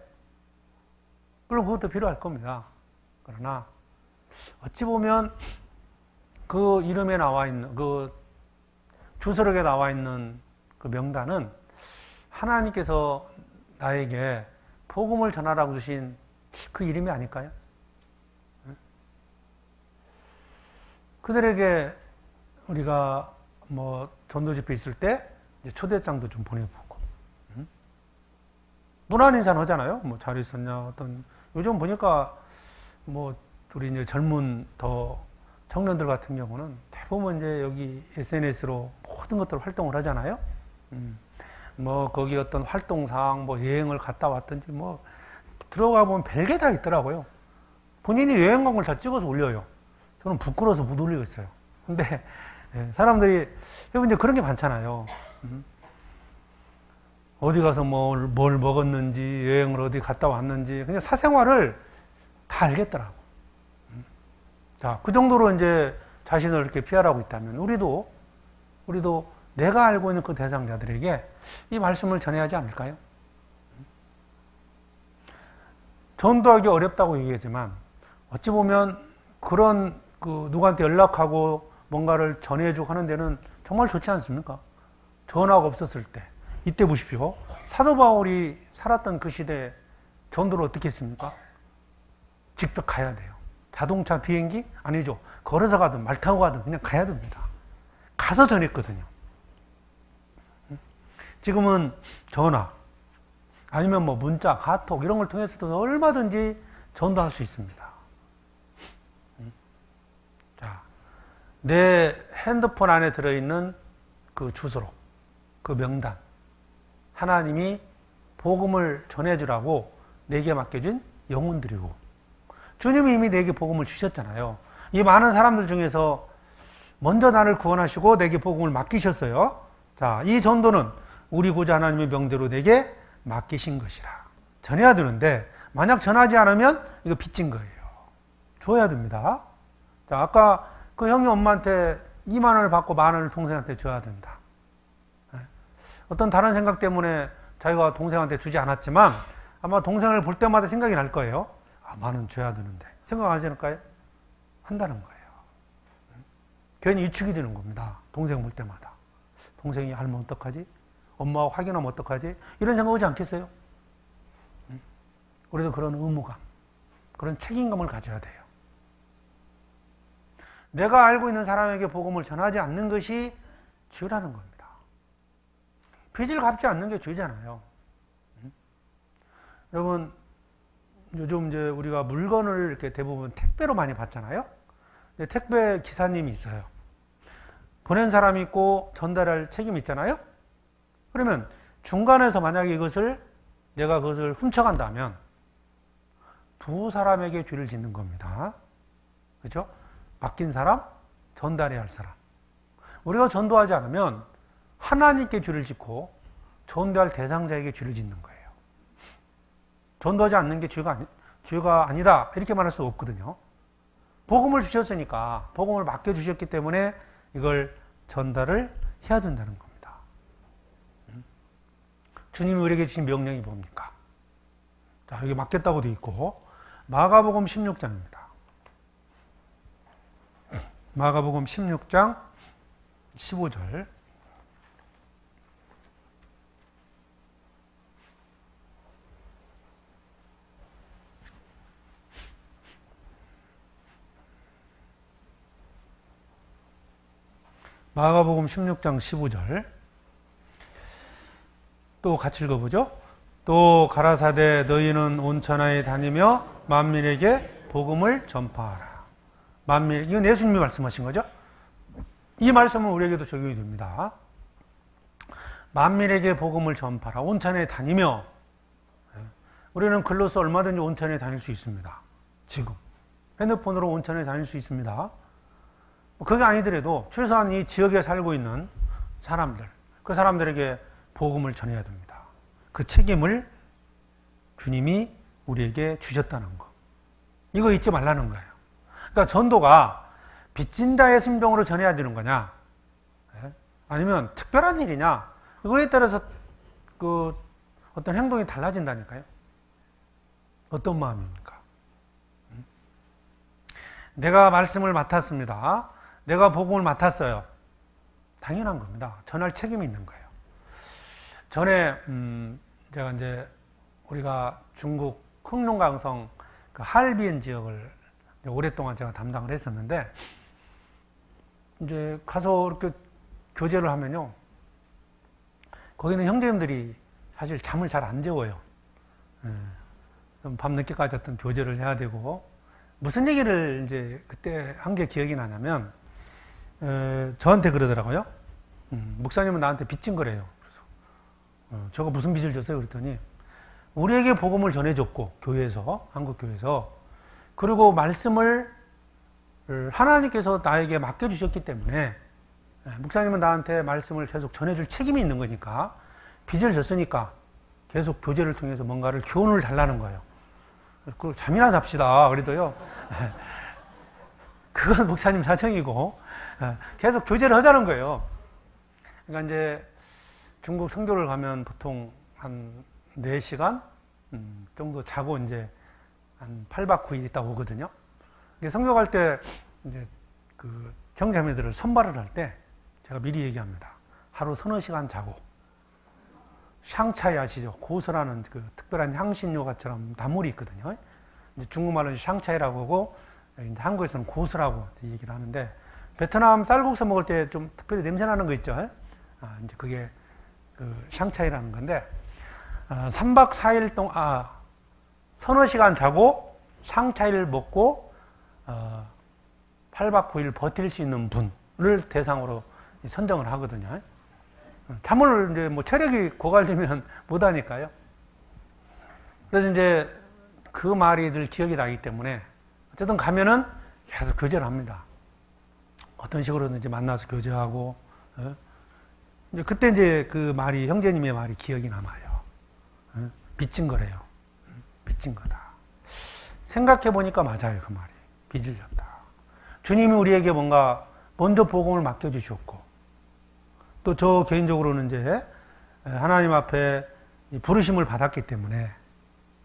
물론 그것도 필요할 겁니다. 그러나 어찌 보면 그 이름에 나와 있는, 그 주소록에 나와 있는 그 명단은 하나님께서 나에게 복음을 전하라고 주신 그 이름이 아닐까요? 그들에게 우리가 뭐 전도 집회 있을 때 초대장도 좀 보내보고, 문안 인사는 하잖아요. 뭐 잘 있었냐, 어떤, 요즘 보니까 뭐 우리 이제 젊은 더 청년들 같은 경우는 대부분 이제 여기 SNS로 모든 것들을 활동을 하잖아요. 뭐 거기 어떤 활동상 뭐 여행을 갔다 왔든지 뭐 들어가 보면 별게 다 있더라고요. 본인이 여행 간 걸 다 찍어서 올려요. 저는 부끄러워서 못 올리겠어요. 근데 사람들이 여러분 이제 그런 게 많잖아요. 어디 가서 뭘 먹었는지, 여행을 어디 갔다 왔는지, 그냥 사생활을 다 알겠더라고. 자, 그 정도로 이제 자신을 이렇게 피하라고 있다면, 우리도 내가 알고 있는 그 대상자들에게 이 말씀을 전해야 하지 않을까요? 전도하기 어렵다고 얘기하지만, 어찌 보면 그런 누구한테 연락하고 뭔가를 전해주고 하는 데는 정말 좋지 않습니까? 전화가 없었을 때. 이때 보십시오. 사도 바울이 살았던 그 시대에 전도를 어떻게 했습니까? 직접 가야 돼요. 자동차, 비행기? 아니죠. 걸어서 가든 말 타고 가든 그냥 가야 됩니다. 가서 전했거든요. 지금은 전화, 아니면 뭐 문자, 카톡 이런 걸 통해서도 얼마든지 전도할 수 있습니다. 자, 내 핸드폰 안에 들어있는 그 주소록, 그 명단, 하나님이 복음을 전해주라고 내게 맡겨준 영혼들이고, 주님이 이미 내게 복음을 주셨잖아요. 이 많은 사람들 중에서 먼저 나를 구원하시고 내게 복음을 맡기셨어요. 자, 이 전도는 우리 구주 하나님의 명대로 내게 맡기신 것이라. 전해야 되는데, 만약 전하지 않으면 이거 빚진 거예요. 줘야 됩니다. 자, 아까 그 형이 엄마한테 2만 원을 받고 만 원을 동생한테 줘야 된다. 어떤 다른 생각 때문에 자기가 동생한테 주지 않았지만, 아마 동생을 볼 때마다 생각이 날 거예요. 아, 만 원 줘야 되는데. 생각하지 않을까요? 한다는 거예요. 괜히 위축이 되는 겁니다. 동생 볼 때마다. 동생이 알면 어떡하지? 엄마하고 확인하면 어떡하지? 이런 생각 오지 않겠어요? 우리도 그런 의무감, 그런 책임감을 가져야 돼요. 내가 알고 있는 사람에게 복음을 전하지 않는 것이 죄라는 겁니다. 빚을 갚지 않는 게 죄잖아요. 여러분, 요즘 이제 우리가 물건을 이렇게 대부분 택배로 많이 받잖아요. 근데 택배 기사님이 있어요. 보낸 사람이 있고 전달할 책임이 있잖아요. 그러면 중간에서 만약에 내가 그것을 훔쳐간다면 두 사람에게 죄를 짓는 겁니다. 그렇죠? 맡긴 사람, 전달해야 할 사람. 우리가 전도하지 않으면 하나님께 죄를 짓고 전도할 대상자에게 죄를 짓는 거예요. 전도하지 않는 게 죄가 아니다 이렇게 말할 수 없거든요. 복음을 주셨으니까, 복음을 맡겨주셨기 때문에 이걸 전달을 해야 된다는 겁니다. 주님이 우리에게 주신 명령이 뭡니까? 자, 여기 맡겼다고 되어 있고, 마가복음 16장입니다. 마가복음 16장 15절. 마가복음 16장 15절. 또 같이 읽어보죠. 또 가라사대 너희는 온 천하에 다니며 만민에게 복음을 전파하라. 이건 예수님이 말씀하신 거죠. 이 말씀은 우리에게도 적용이 됩니다. 만민에게 복음을 전파하라. 온 천하에 다니며, 우리는 글로서 얼마든지 온 천하에 다닐 수 있습니다. 지금 핸드폰으로 온 천하에 다닐 수 있습니다. 그게 아니더라도 최소한 이 지역에 살고 있는 사람들, 그 사람들에게 복음을 전해야 됩니다. 그 책임을 주님이 우리에게 주셨다는 거. 이거 잊지 말라는 거예요. 그러니까 전도가 빚진 자의 심정으로 전해야 되는 거냐, 아니면 특별한 일이냐, 그거에 따라서 그 어떤 행동이 달라진다니까요. 어떤 마음입니까? 내가 말씀을 맡았습니다. 내가 복음을 맡았어요. 당연한 겁니다. 전할 책임이 있는 거예요. 전에 제가 이제 우리가 중국 흑룡강성 그 할비엔 지역을 오랫동안 제가 담당을 했었는데, 이제 가서 이렇게 교제를 하면요, 거기는 형제님들이 사실 잠을 잘 안 재워요. 밤 늦게까지 어떤 교제를 해야 되고, 무슨 얘기를 이제 그때 한 게 기억이 나냐면, 저한테 그러더라고요. 목사님은 나한테 빚진 거래요. 그래서 저거 무슨 빚을 졌어요? 그랬더니 우리에게 복음을 전해줬고, 교회에서, 한국 교회에서, 그리고 말씀을 하나님께서 나에게 맡겨주셨기 때문에 목사님은 나한테 말씀을 계속 전해줄 책임이 있는 거니까 빚을 졌으니까 계속 교제를 통해서 뭔가를 교훈을 달라는 거예요. 그 잠이나 잡시다 그래도요. 그건 목사님 사정이고 계속 교제를 하자는 거예요. 그러니까 이제 중국 선교를 가면 보통 한 4시간 정도 자고 이제 한 8박 9일 있다 오거든요. 선교 갈 때 이제 그 형제자매들을 선발을 할 때 제가 미리 얘기합니다. 하루 서너 시간 자고 샹차이 아시죠? 고스라는 그 특별한 향신료가처럼 단물이 있거든요. 이제 중국말로는 샹차이라고 하고 이제 한국에서는 고스라고 얘기를 하는데 베트남 쌀국수 먹을 때 좀 특별히 냄새 나는 거 있죠? 이제 그게 그 샹차이라는 건데 3박 4일 동안 서너 시간 자고 샹차이를 먹고 8박 9일 버틸 수 있는 분을 대상으로 선정을 하거든요. 잠을 이제 뭐 체력이 고갈되면 못 하니까요. 그래서 이제 그 말이 늘 기억이 나기 때문에 어쨌든 가면은 계속 교제를 합니다. 어떤 식으로든지 만나서 교제하고, 이제 그때 이제 그 말이, 형제님의 말이 기억이 남아요. 빚진 거래요. 빚진 거다. 생각해 보니까 맞아요, 그 말이. 빚을 졌다. 주님이 우리에게 뭔가 먼저 복음을 맡겨주셨고, 또 저 개인적으로는 이제 하나님 앞에 부르심을 받았기 때문에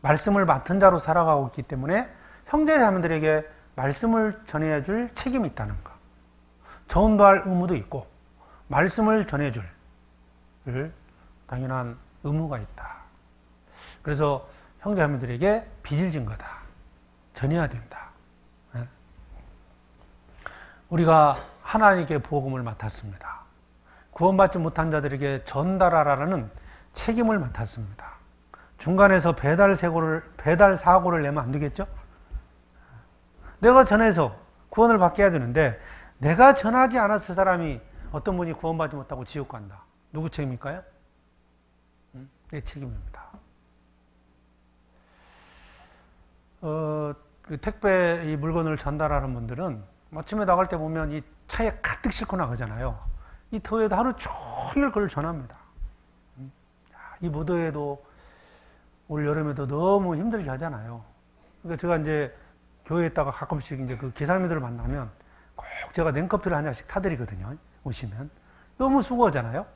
말씀을 맡은 자로 살아가고 있기 때문에 형제자매들에게 말씀을 전해줄 책임이 있다는 것. 전도할 의무도 있고 말씀을 전해줄 당연한 의무가 있다. 그래서 형제자매들에게 빚을 진 거다. 전해야 된다. 우리가 하나님께 복음을 맡았습니다. 구원받지 못한 자들에게 전달하라는 책임을 맡았습니다. 중간에서 배달 사고를 내면 안 되겠죠? 내가 전해서 구원을 받게 해야 되는데 내가 전하지 않았을 그 사람이 어떤 분이 구원받지 못하고 지옥 간다. 누구 책임일까요? 내 책임입니다. 그 택배 이 물건을 전달하는 분들은 아침에 나갈 때 보면 이 차에 가득 싣고 나가잖아요. 이 더위에도 하루 종일 그걸 전합니다. 이 무더위에도 올 여름에도 너무 힘들게 하잖아요. 그러니까 제가 이제 교회에 있다가 가끔씩 이제 그 기사님들을 만나면 꼭 제가 냉커피를 한 잔씩 타드리거든요. 오시면. 너무 수고하잖아요.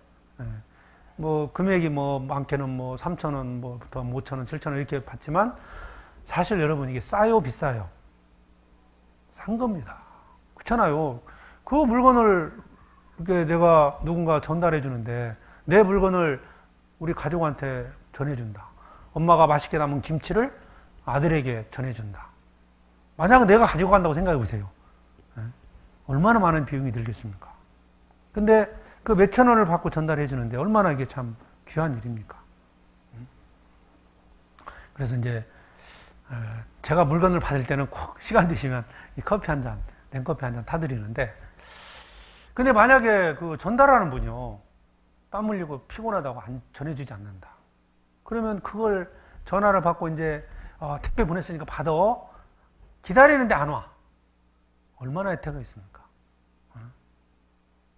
뭐 금액이 뭐 많게는 뭐 3,000원, 뭐부터 5,000원, 7,000원 이렇게 받지만 사실 여러분 이게 싸요, 비싸요? 산 겁니다. 그렇잖아요. 그 물건을 이렇게 내가 누군가 전달해 주는데 내 물건을 우리 가족한테 전해준다. 엄마가 맛있게 남은 김치를 아들에게 전해준다. 만약 내가 가지고 간다고 생각해 보세요. 얼마나 많은 비용이 들겠습니까? 근데 그 몇천 원을 받고 전달해 주는데 얼마나 이게 참 귀한 일입니까? 그래서 이제 제가 물건을 받을 때는 꼭 시간 되시면 이 커피 한 잔, 냉커피 한 잔 타드리는데 근데 만약에 그 전달하는 분이요. 땀 흘리고 피곤하다고 전해주지 않는다. 그러면 그걸 전화를 받고 이제 택배 보냈으니까 받아. 기다리는데 안 와. 얼마나 혜택이 있습니까?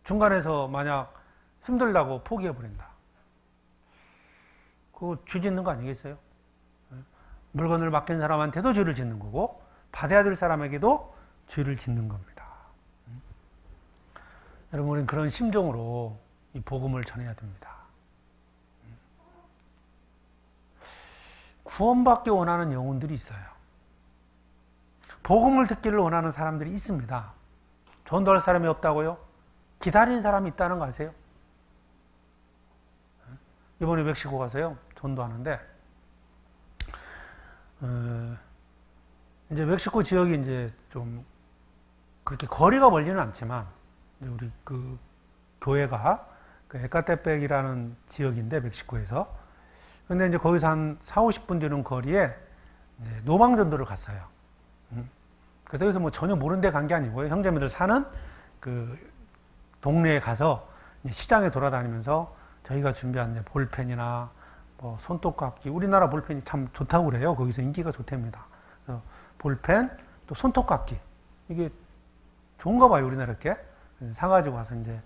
중간에서 만약 힘들다고 포기해버린다. 그거 죄 짓는 거 아니겠어요? 물건을 맡긴 사람한테도 죄를 짓는 거고 받아야 될 사람에게도 죄를 짓는 겁니다. 여러분, 우리는 그런 심정으로 이 복음을 전해야 됩니다. 구원받기 원하는 영혼들이 있어요. 복음을 듣기를 원하는 사람들이 있습니다. 전도할 사람이 없다고요? 기다리는 사람이 있다는 거 아세요? 이번에 멕시코 가서요, 전도하는데, 이제 멕시코 지역이 이제 좀 그렇게 거리가 멀지는 않지만, 우리 그 교회가 그 에카테펙이라는 지역인데 멕시코에서 근데 이제 거기서 한 4, 50분 되는 거리에 노방전도를 갔어요. 그래서 여기서 뭐 전혀 모르는 데 간 게 아니고요. 형제님들 사는 그 동네에 가서 시장에 돌아다니면서 저희가 준비한 이제 볼펜이나 뭐 손톱깎이, 우리나라 볼펜이 참 좋다고 그래요. 거기서 인기가 좋답니다. 그래서 볼펜, 또 손톱깎이, 이게 좋은가 봐요, 우리나라 이렇게. 사가지고 와서 이제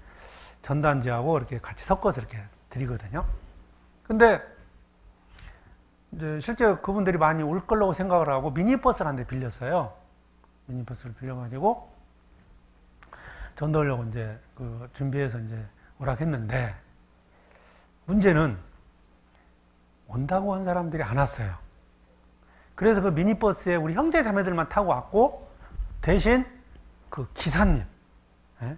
전단지하고 이렇게 같이 섞어서 이렇게 드리거든요. 근데 이제 실제 그분들이 많이 올 거라고 생각을 하고 미니버스를 한 대 빌렸어요. 미니버스를 빌려가지고 전도하려고 이제 그 준비해서 이제 오락했는데 문제는 온다고 한 사람들이 안 왔어요. 그래서 그 미니버스에 우리 형제 자매들만 타고 왔고 대신 그 기사님, 예?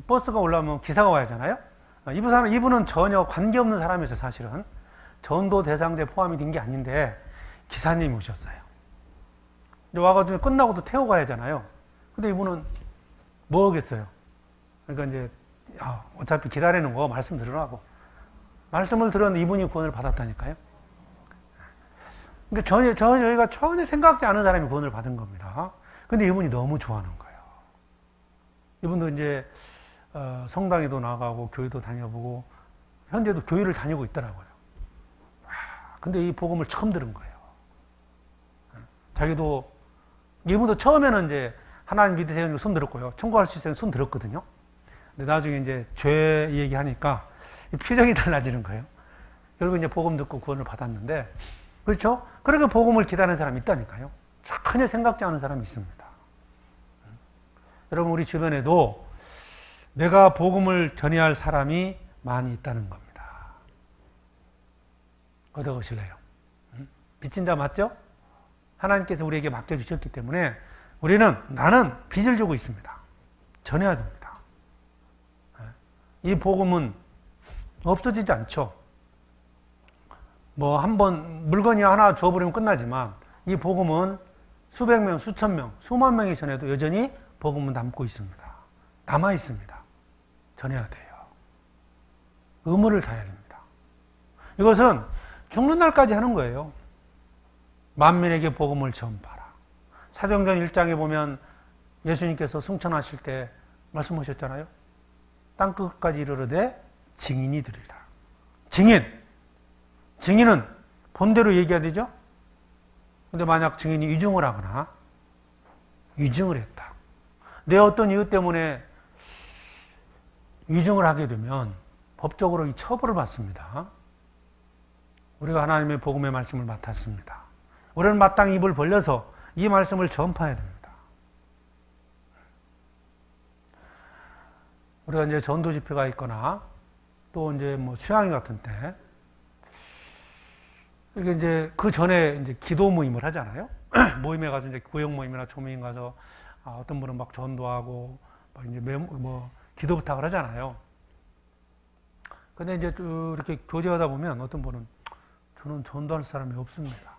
버스가 올라오면 기사가 와야 하잖아요. 이분은 전혀 관계없는 사람이었어요. 사실은 전도 대상자에 포함이 된 게 아닌데 기사님이 오셨어요. 근데 와가지고 끝나고도 태워 가야 하잖아요. 근데 이분은 뭐 하겠어요. 그러니까 이제 어차피 기다리는 거 말씀 들으라고 말씀을 들었는데 이분이 구원을 받았다니까요. 그러니까 저희가 전혀 생각지 않은 사람이 구원을 받은 겁니다. 근데 이분이 너무 좋아하는 거예요. 이분도 이제 성당에도 나가고 교회도 다녀보고 현재도 교회를 다니고 있더라고요. 근데 이 복음을 처음 들은 거예요. 자기도 이분도 처음에는 이제 하나님 믿으세요 손 들었고요. 청구할 수 있어요 손 들었거든요. 근데 나중에 이제 죄 얘기하니까 표정이 달라지는 거예요. 결국 이제 복음 듣고 구원을 받았는데, 그렇죠? 그렇게 복음을 기다리는 사람이 있다니까요. 전혀 생각지 않은 사람이 있습니다. 여러분, 우리 주변에도 내가 복음을 전해야 할 사람이 많이 있다는 겁니다. 얻어가실래요? 빚진 자 맞죠? 하나님께서 우리에게 맡겨주셨기 때문에 나는 빚을 지고 있습니다. 전해야 됩니다. 이 복음은 없어지지 않죠. 뭐 한번 물건이 하나 주워버리면 끝나지만 이 복음은 수백 명, 수천 명, 수만 명이 전해도 여전히 복음은 남고 있습니다. 남아 있습니다. 전해야 돼요. 의무를 다해야 됩니다. 이것은 죽는 날까지 하는 거예요. 만민에게 복음을 전파라. 사도행전 1장에 보면 예수님께서 승천하실 때 말씀하셨잖아요. 땅끝까지 이르르되 증인이 되리라. 증인은 본대로 얘기해야 되죠. 근데 만약 증인이 위증을 하거나 위증을 했다. 내 어떤 이유 때문에 위증을 하게 되면 법적으로 이 처벌을 받습니다. 우리가 하나님의 복음의 말씀을 맡았습니다. 우리는 마땅히 입을 벌려서 이 말씀을 전파해야 됩니다. 우리가 이제 전도 집회가 있거나 또 이제 뭐 수양회 같은 때 이게 이제 그 전에 이제 기도 모임을 하잖아요. 모임에 가서 이제 구역 모임이나 초모임 가서 어떤 분은 막 전도하고 막 이제 기도 부탁을 하잖아요. 근데 이제 이렇게 교제하다 보면 어떤 분은 저는 전도할 사람이 없습니다.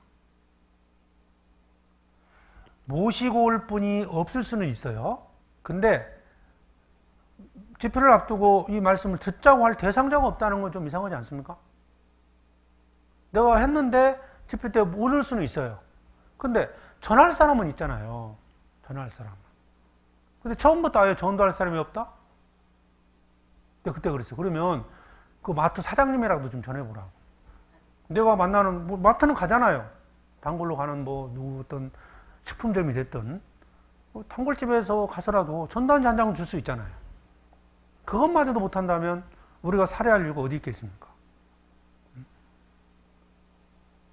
모시고 올 분이 없을 수는 있어요. 근데 집회를 앞두고 이 말씀을 듣자고 할 대상자가 없다는 건 좀 이상하지 않습니까? 내가 했는데 집회 때 모를 수는 있어요. 근데 전할 사람은 있잖아요. 전할 사람은. 근데 처음부터 아예 전도할 사람이 없다? 근데 그때 그랬어요. 그러면 그 마트 사장님이라도 좀 전해보라고. 내가 만나는, 마트는 가잖아요. 단골로 가는 누구 어떤 식품점이 됐든, 단골집에서 가서라도 전단지 한 장은 줄 수 있잖아요. 그것마저도 못한다면 우리가 살해할 이유가 어디 있겠습니까?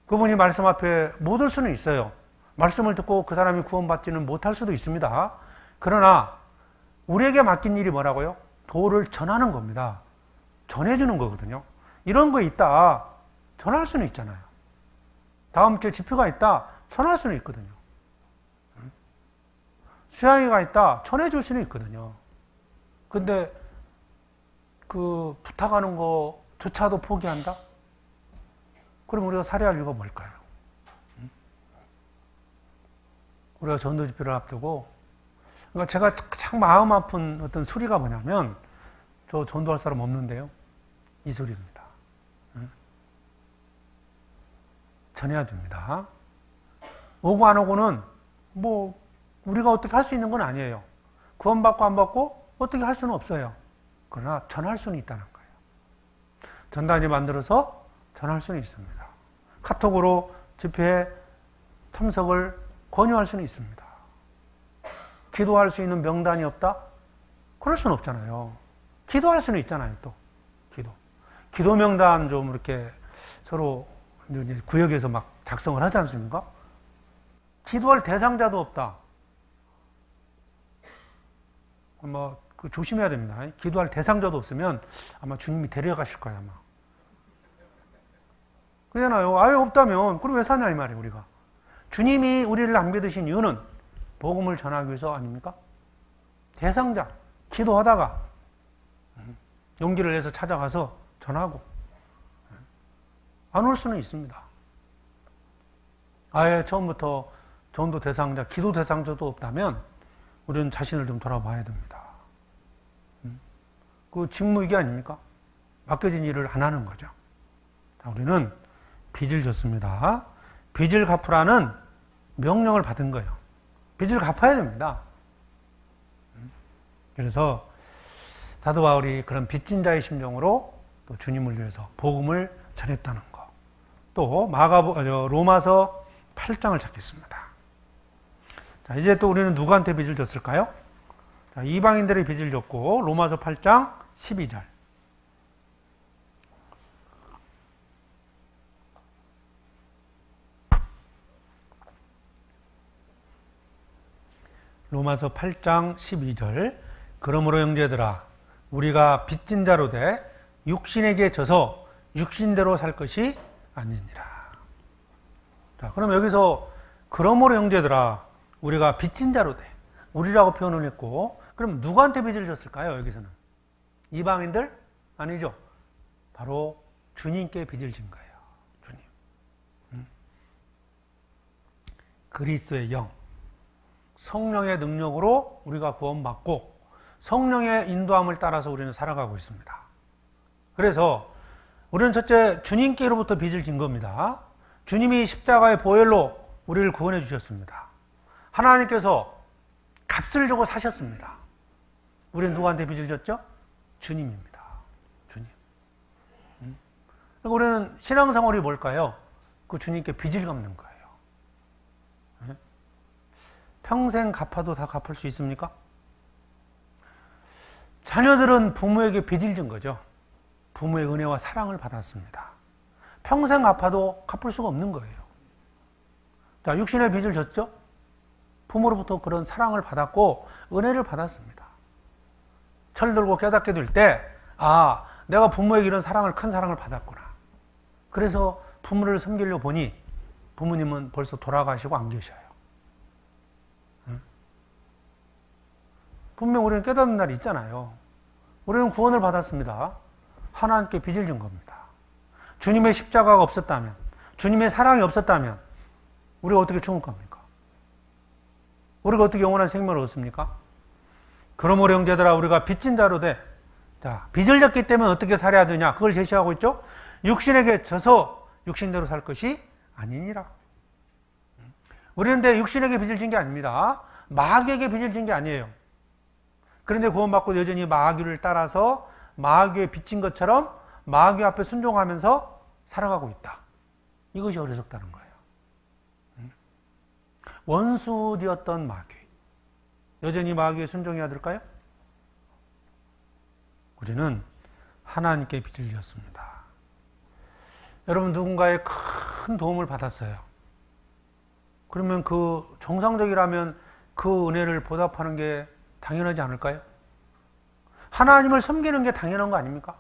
그분이 말씀 앞에 못 올 수는 있어요. 말씀을 듣고 그 사람이 구원받지는 못할 수도 있습니다. 그러나 우리에게 맡긴 일이 뭐라고요? 도를 전하는 겁니다. 전해주는 거거든요. 이런 거 있다. 전할 수는 있잖아요. 다음 주에 집회가 있다. 전할 수는 있거든요. 수양회가 있다. 전해줄 수는 있거든요. 근데 그 부탁하는 거조차도 포기한다? 그럼 우리가 살해할 이유가 뭘까요? 우리가 전도 집회를 앞두고, 그러니까 제가 참 마음 아픈 어떤 소리가 뭐냐면, 저 전도할 사람 없는데요. 이 소리입니다. 전해야 됩니다. 오고 안 오고는 우리가 어떻게 할 수 있는 건 아니에요. 구원받고 안 받고 어떻게 할 수는 없어요. 그러나 전할 수는 있다는 거예요. 전단지 만들어서 전할 수는 있습니다. 카톡으로 집회에 참석을 권유할 수는 있습니다. 기도할 수 있는 명단이 없다? 그럴 수는 없잖아요. 기도할 수는 있잖아요, 또. 기도 명단 좀 이렇게 서로 이제 구역에서 막 작성을 하지 않습니까? 기도할 대상자도 없다. 조심해야 됩니다. 기도할 대상자도 없으면 아마 주님이 데려가실 거예요, 아마. 그러잖아요. 아예 없다면, 그럼 왜 사냐, 이 말이에요, 우리가. 주님이 우리를 안 믿으신 이유는 복음을 전하기 위해서 아닙니까? 대상자, 기도하다가 용기를 내서 찾아가서 전하고. 안 올 수는 있습니다. 아예 처음부터 전도 대상자, 기도 대상자도 없다면 우리는 자신을 좀 돌아봐야 됩니다. 그 직무이기 아닙니까? 맡겨진 일을 안 하는 거죠. 자, 우리는 빚을 졌습니다. 빚을 갚으라는 명령을 받은 거예요. 빚을 갚아야 됩니다. 그래서 사도 바울이 그런 빚진 자의 심정으로 또 주님을 위해서 복음을 전했다는 거. 또 로마서 8장을 찾겠습니다. 자, 이제 또 우리는 누구한테 빚을 졌을까요? 자, 이방인들의 빚을 졌고 로마서 8장 12절. 로마서 8장 12절. 그러므로 형제들아 우리가 빚진 자로 돼 육신에게 져서 육신대로 살 것이 아니니라. 자, 그럼 여기서 그러므로 형제들아 우리가 빚진 자로 돼. 우리라고 표현을 했고, 그럼 누구한테 빚을 졌을까요? 여기서는 이방인들? 아니죠. 바로 주님께 빚을 진 거예요. 주님. 그리스도의 영, 성령의 능력으로 우리가 구원받고 성령의 인도함을 따라서 우리는 살아가고 있습니다. 그래서 우리는 첫째 주님께로부터 빚을 진 겁니다. 주님이 십자가의 보혈로 우리를 구원해 주셨습니다. 하나님께서 값을 주고 사셨습니다. 우리는 누구한테 빚을 졌죠? 주님입니다. 주님. 그리고 우리는 신앙생활이 뭘까요? 그 주님께 빚을 갚는 거예요. 평생 갚아도 다 갚을 수 있습니까? 자녀들은 부모에게 빚을 진 거죠. 부모의 은혜와 사랑을 받았습니다. 평생 갚아도 갚을 수가 없는 거예요. 자, 육신의 빚을 졌죠? 부모로부터 그런 사랑을 받았고 은혜를 받았습니다. 철들고 깨닫게 될 때, 아, 내가 부모에게 이런 큰 사랑을 받았구나. 그래서 부모를 섬기려고 보니 부모님은 벌써 돌아가시고 안 계셔요. 분명 우리는 깨닫는 날이 있잖아요. 우리는 구원을 받았습니다. 하나님께 빚을 진 겁니다. 주님의 십자가가 없었다면, 주님의 사랑이 없었다면 우리가 어떻게 죽을 겁니까? 우리가 어떻게 영원한 생명을 얻습니까? 그러므로 형제들아 우리가 빚진 자로 돼. 자, 빚을 졌기 때문에 어떻게 살아야 되냐? 그걸 제시하고 있죠. 육신에게 져서 육신대로 살 것이 아니니라. 우리는 근데 육신에게 빚을 진 게 아닙니다. 마귀에게 빚을 진 게 아니에요. 그런데 구원받고 여전히 마귀를 따라서 마귀에 빚진 것처럼 마귀 앞에 순종하면서 살아가고 있다. 이것이 어리석다는 거예요. 원수 되었던 마귀. 여전히 마귀에 순종해야 될까요? 우리는 하나님께 빚을 졌습니다. 여러분 누군가의 큰 도움을 받았어요. 그러면 그 정상적이라면 그 은혜를 보답하는 게 당연하지 않을까요? 하나님을 섬기는 게 당연한 거 아닙니까?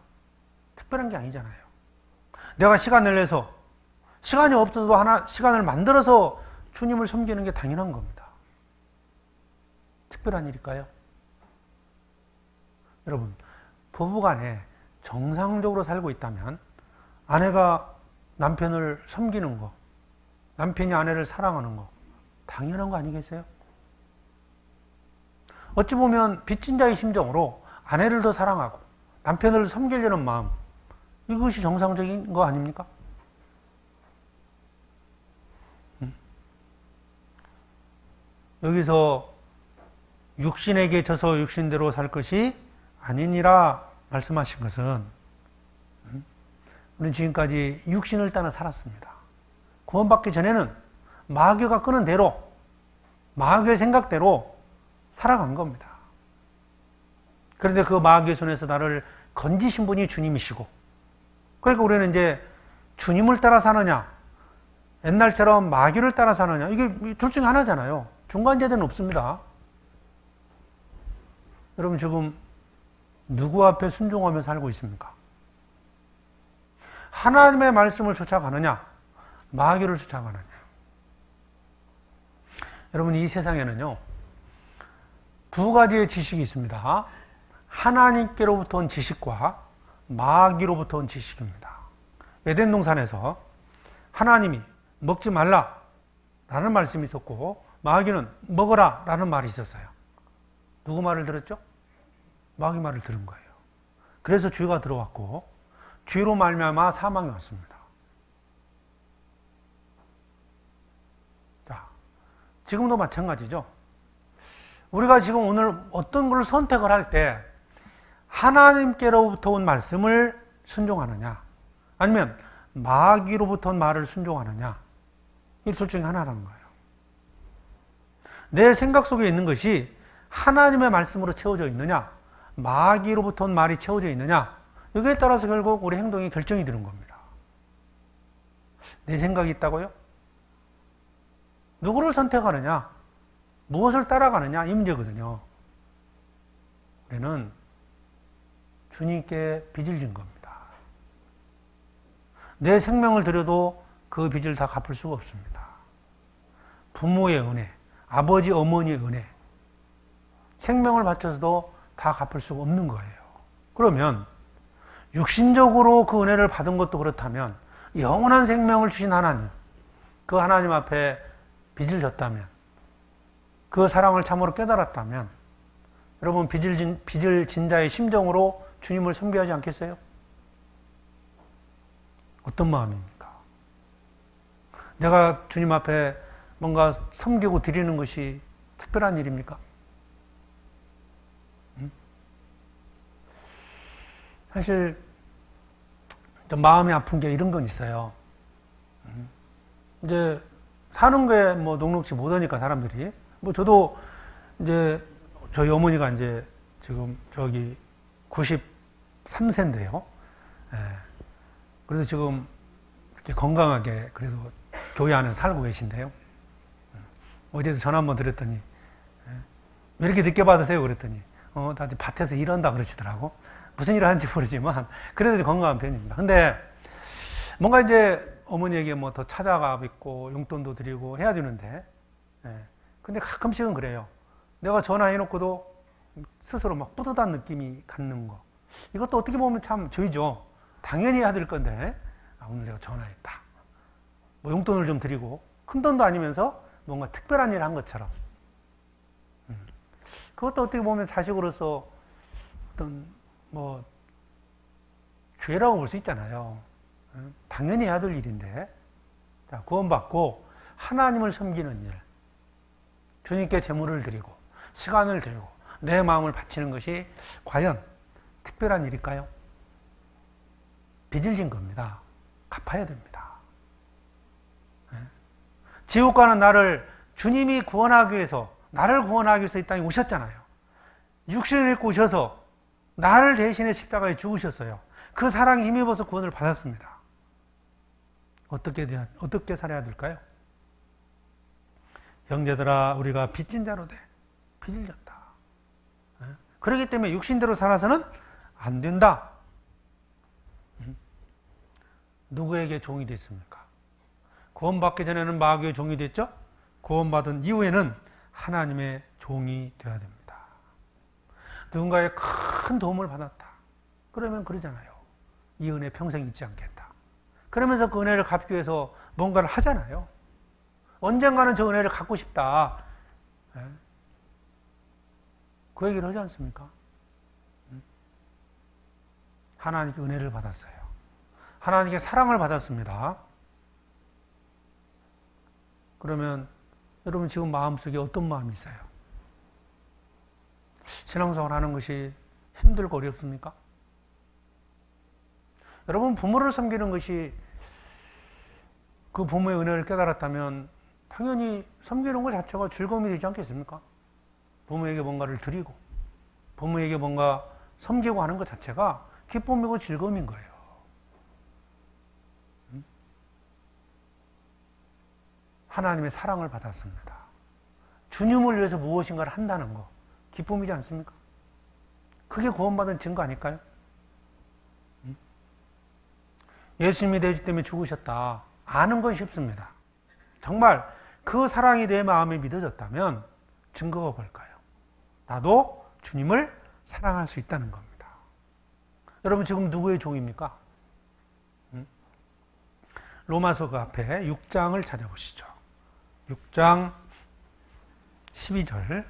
특별한 게 아니잖아요. 내가 시간을 내서 시간이 없어도 시간을 만들어서 주님을 섬기는 게 당연한 겁니다. 특별한 일일까요? 여러분, 부부간에 정상적으로 살고 있다면 아내가 남편을 섬기는 거, 남편이 아내를 사랑하는 거 당연한 거 아니겠어요? 어찌 보면 빚진 자의 심정으로 아내를 더 사랑하고 남편을 섬기려는 마음, 이것이 정상적인 거 아닙니까? 여기서 육신에게 져서 육신대로 살 것이 아니니라 말씀하신 것은 우리는 지금까지 육신을 따라 살았습니다. 구원받기 전에는 마귀가 끄는 대로, 마귀의 생각대로 살아간 겁니다. 그런데 그 마귀의 손에서 나를 건지신 분이 주님이시고, 그러니까 우리는 이제 주님을 따라 사느냐, 옛날처럼 마귀를 따라 사느냐, 이게 둘 중에 하나잖아요. 중간제대는 없습니다. 여러분 지금 누구 앞에 순종하며 살고 있습니까? 하나님의 말씀을 쫓아가느냐, 마귀를 쫓아가느냐. 여러분 이 세상에는요, 두 가지의 지식이 있습니다. 하나님께로부터 온 지식과 마귀로부터 온 지식입니다. 에덴 동산에서 하나님이 먹지 말라 라는 말씀이 있었고, 마귀는 먹어라 라는 말이 있었어요. 누구 말을 들었죠? 마귀 말을 들은 거예요. 그래서 죄가 들어왔고, 죄로 말미암아 사망이 왔습니다. 자, 지금도 마찬가지죠. 우리가 지금 오늘 어떤 걸 선택을 할 때 하나님께로부터 온 말씀을 순종하느냐, 아니면 마귀로부터 온 말을 순종하느냐, 이 둘 중에 하나라는 거예요. 내 생각 속에 있는 것이 하나님의 말씀으로 채워져 있느냐, 마귀로부터 온 말이 채워져 있느냐, 여기에 따라서 결국 우리 행동이 결정이 되는 겁니다. 내 생각이 있다고요? 누구를 선택하느냐, 무엇을 따라가느냐, 이 문제거든요. 우리는 주님께 빚을 진 겁니다. 내 생명을 들여도 그 빚을 다 갚을 수가 없습니다. 부모의 은혜, 아버지, 어머니의 은혜, 생명을 바쳐서도 다 갚을 수가 없는 거예요. 그러면 육신적으로 그 은혜를 받은 것도 그렇다면, 영원한 생명을 주신 하나님, 그 하나님 앞에 빚을 졌다면, 그 사랑을 참으로 깨달았다면, 여러분 빚을 진 자의 심정으로 주님을 섬겨야 하지 않겠어요? 어떤 마음입니까? 내가 주님 앞에 뭔가 섬기고 드리는 것이 특별한 일입니까? 사실 좀 마음이 아픈 게 이런 건 있어요. 이제 사는 게 뭐 녹록지 못하니까 사람들이, 뭐 저도 이제 저희 어머니가 이제 지금 저기 93세인데요. 예. 그래서 지금 이렇게 건강하게 그래도 교회 안에 살고 계신데요. 어제도 전화 한번 드렸더니, 왜 이렇게 늦게 받으세요? 그랬더니, 나 지금 밭에서 일한다 그러시더라고. 무슨 일을 하는지 모르지만, 그래도 건강한 편입니다. 근데 뭔가 이제 어머니에게 뭐 더 찾아가 뵙고 용돈도 드리고 해야 되는데, 근데 가끔씩은 그래요. 내가 전화해놓고도 스스로 막 뿌듯한 느낌이 갖는 거. 이것도 어떻게 보면 참 죄죠. 당연히 해야 될 건데, 오늘 내가 전화했다. 뭐 용돈을 좀 드리고, 큰 돈도 아니면서 뭔가 특별한 일을 한 것처럼. 그것도 어떻게 보면 자식으로서 어떤 뭐 죄라고 볼 수 있잖아요. 당연히 해야 될 일인데, 자, 구원받고 하나님을 섬기는 일, 주님께 제물을 드리고 시간을 드리고 내 마음을 바치는 것이 과연 특별한 일일까요? 빚을 진 겁니다. 갚아야 됩니다. 지옥 가는 나를 주님이 구원하기 위해서, 나를 구원하기 위해서 이 땅에 오셨잖아요. 육신을 입고 오셔서 나를 대신해 십자가에 죽으셨어요. 그 사랑에 힘입어서 구원을 받았습니다. 어떻게 살아야 될까요? 형제들아, 우리가 빚진 자로 돼. 빚을 졌다. 그렇기 때문에 육신대로 살아서는 안 된다. 누구에게 종이 됐습니까? 구원받기 전에는 마귀의 종이 됐죠? 구원받은 이후에는 하나님의 종이 되어야 됩니다. 누군가의 큰 도움을 받았다. 그러면 그러잖아요. 이 은혜 평생 잊지 않겠다. 그러면서 그 은혜를 갚기 위해서 뭔가를 하잖아요. 언젠가는 저 은혜를 갖고 싶다. 그 얘기를 하지 않습니까? 하나님께 은혜를 받았어요. 하나님께 사랑을 받았습니다. 그러면 여러분 지금 마음속에 어떤 마음이 있어요? 신앙생활 하는 것이 힘들고 어렵습니까? 여러분 부모를 섬기는 것이, 그 부모의 은혜를 깨달았다면 당연히 섬기는 것 자체가 즐거움이 되지 않겠습니까? 부모에게 뭔가를 드리고 부모에게 뭔가 섬기고 하는 것 자체가 기쁨이고 즐거움인 거예요. 하나님의 사랑을 받았습니다. 주님을 위해서 무엇인가를 한다는 거 기쁨이지 않습니까? 그게 구원받은 증거 아닐까요? 예수님이 내 죄 때문에 죽으셨다 아는 건 쉽습니다. 정말 그 사랑이 내 마음에 믿어졌다면 증거가 뭘까요? 나도 주님을 사랑할 수 있다는 겁니다. 여러분 지금 누구의 종입니까? 로마서 그 앞에 6장을 찾아보시죠. 6장 12절.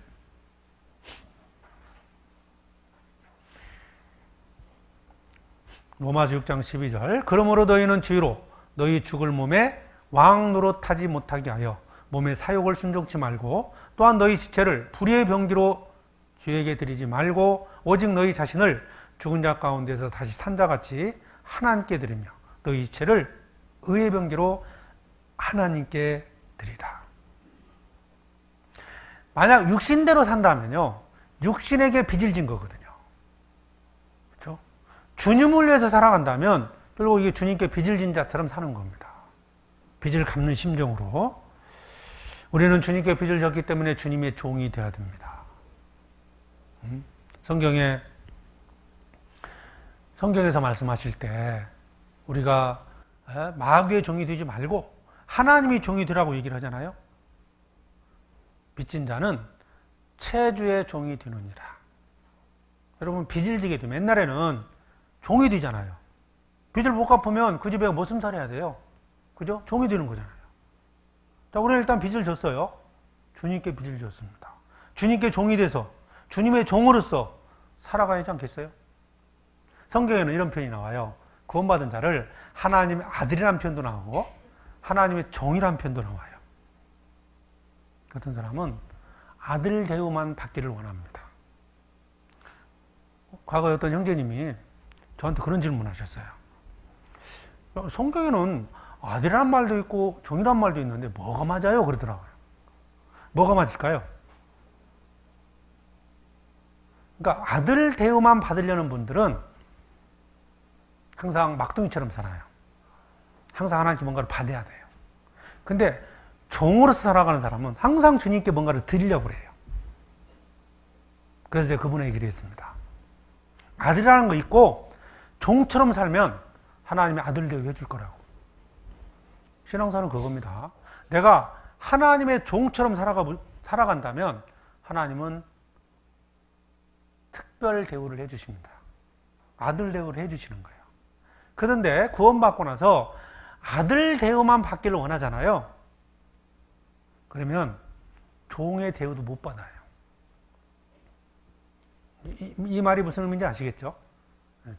로마서 6장 12절. 그러므로 너희는 지혜로 너희 죽을 몸에 왕 노릇하지 못하게 하여 몸의 사욕을 순종치 말고 또한 너희 지체를 불의의 병기로 주에게 드리지 말고 오직 너희 자신을 죽은 자 가운데서 다시 산 자같이 하나님께 드리며 너희 지체를 의의 병기로 하나님께 드리라. 만약 육신대로 산다면요, 육신에게 빚을 진 거거든요. 그렇죠? 주님을 위해서 살아간다면 결국 이게 주님께 빚을 진 자처럼 사는 겁니다. 빚을 갚는 심정으로. 우리는 주님께 빚을 졌기 때문에 주님의 종이 되어야 됩니다. 성경에서 말씀하실 때 우리가 마귀의 종이 되지 말고 하나님의 종이 되라고 얘기를 하잖아요. 빚진 자는 체주의 종이 되느니라. 여러분 빚을 지게 되면 옛날에는 종이 되잖아요. 빚을 못 갚으면 그 집에 머슴살해야 돼요. 그죠? 종이 되는 거잖아요. 자, 우리는 일단 빚을 졌어요. 주님께 빚을 졌습니다. 주님께 종이 돼서 주님의 종으로서 살아가야 하지 않겠어요? 성경에는 이런 표현이 나와요. 구원받은 자를 하나님의 아들이라는 표현도 나오고 하나님의 종이라는 표현도 나와요. 어떤 사람은 아들 대우만 받기를 원합니다. 과거에 어떤 형제님이 저한테 그런 질문을 하셨어요. 성경에는 아들이란 말도 있고 종이란 말도 있는데 뭐가 맞아요? 그러더라고요. 뭐가 맞을까요? 그러니까 아들 대우만 받으려는 분들은 항상 막둥이처럼 살아요. 항상 하나님께 뭔가를 받아야 돼요. 근데 종으로서 살아가는 사람은 항상 주님께 뭔가를 드리려고 그래요. 그래서 제가 그분에게 얘기를 했습니다. 아들이라는 거 있고 종처럼 살면 하나님의 아들 대우 해줄 거라고. 신앙사는 그겁니다. 내가 하나님의 종처럼 살아간다면 하나님은 특별 대우를 해주십니다. 아들 대우를 해주시는 거예요. 그런데 구원받고 나서 아들 대우만 받기를 원하잖아요. 그러면 종의 대우도 못 받아요. 이 말이 무슨 의미인지 아시겠죠?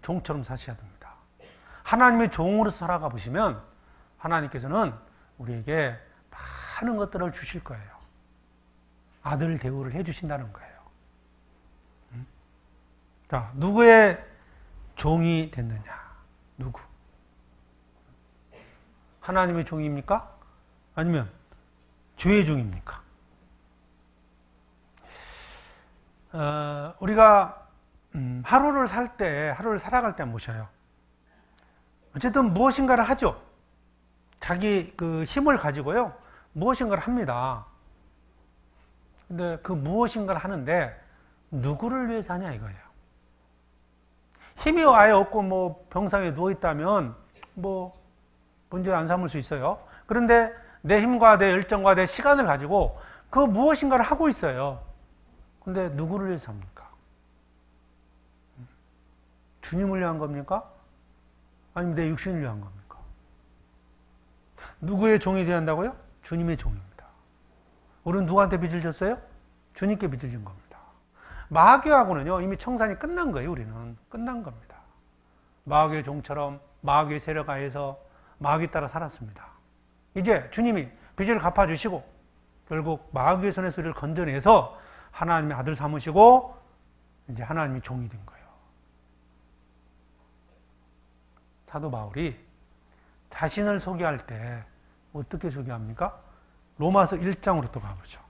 종처럼 사셔야 됩니다. 하나님의 종으로 살아가 보시면 하나님께서는 우리에게 많은 것들을 주실 거예요. 아들 대우를 해주신다는 거예요. 자, 누구의 종이 됐느냐? 누구? 하나님의 종입니까? 아니면 죄의 종입니까? 우리가 하루를 살아갈 때 보셔요. 어쨌든 무엇인가를 하죠. 자기 그 힘을 가지고요. 무엇인가를 합니다. 근데 그 무엇인가를 하는데 누구를 위해서 하냐 이거예요. 힘이 아예 없고 뭐 병상에 누워 있다면 뭐 문제 안 삼을 수 있어요. 그런데 내 힘과 내 열정과 내 시간을 가지고 그 무엇인가를 하고 있어요. 근데 누구를 위해서 합니까? 주님을 위한 겁니까? 아니면 내 육신을 위한 겁니까? 누구의 종이 되어야 한다고요? 주님의 종입니다. 우리는 누구한테 빚을 졌어요? 주님께 빚을 진 겁니다. 마귀하고는요 이미 청산이 끝난 거예요. 우리는 끝난 겁니다. 마귀의 종처럼 마귀의 세력 하에서 마귀 따라 살았습니다. 이제 주님이 빚을 갚아주시고 결국 마귀의 손에서 우리를 건져내서 하나님의 아들 삼으시고 이제 하나님이 종이 된 거예요. 사도 바울이 자신을 소개할 때 어떻게 소개합니까? 로마서 1장으로 또 가보죠.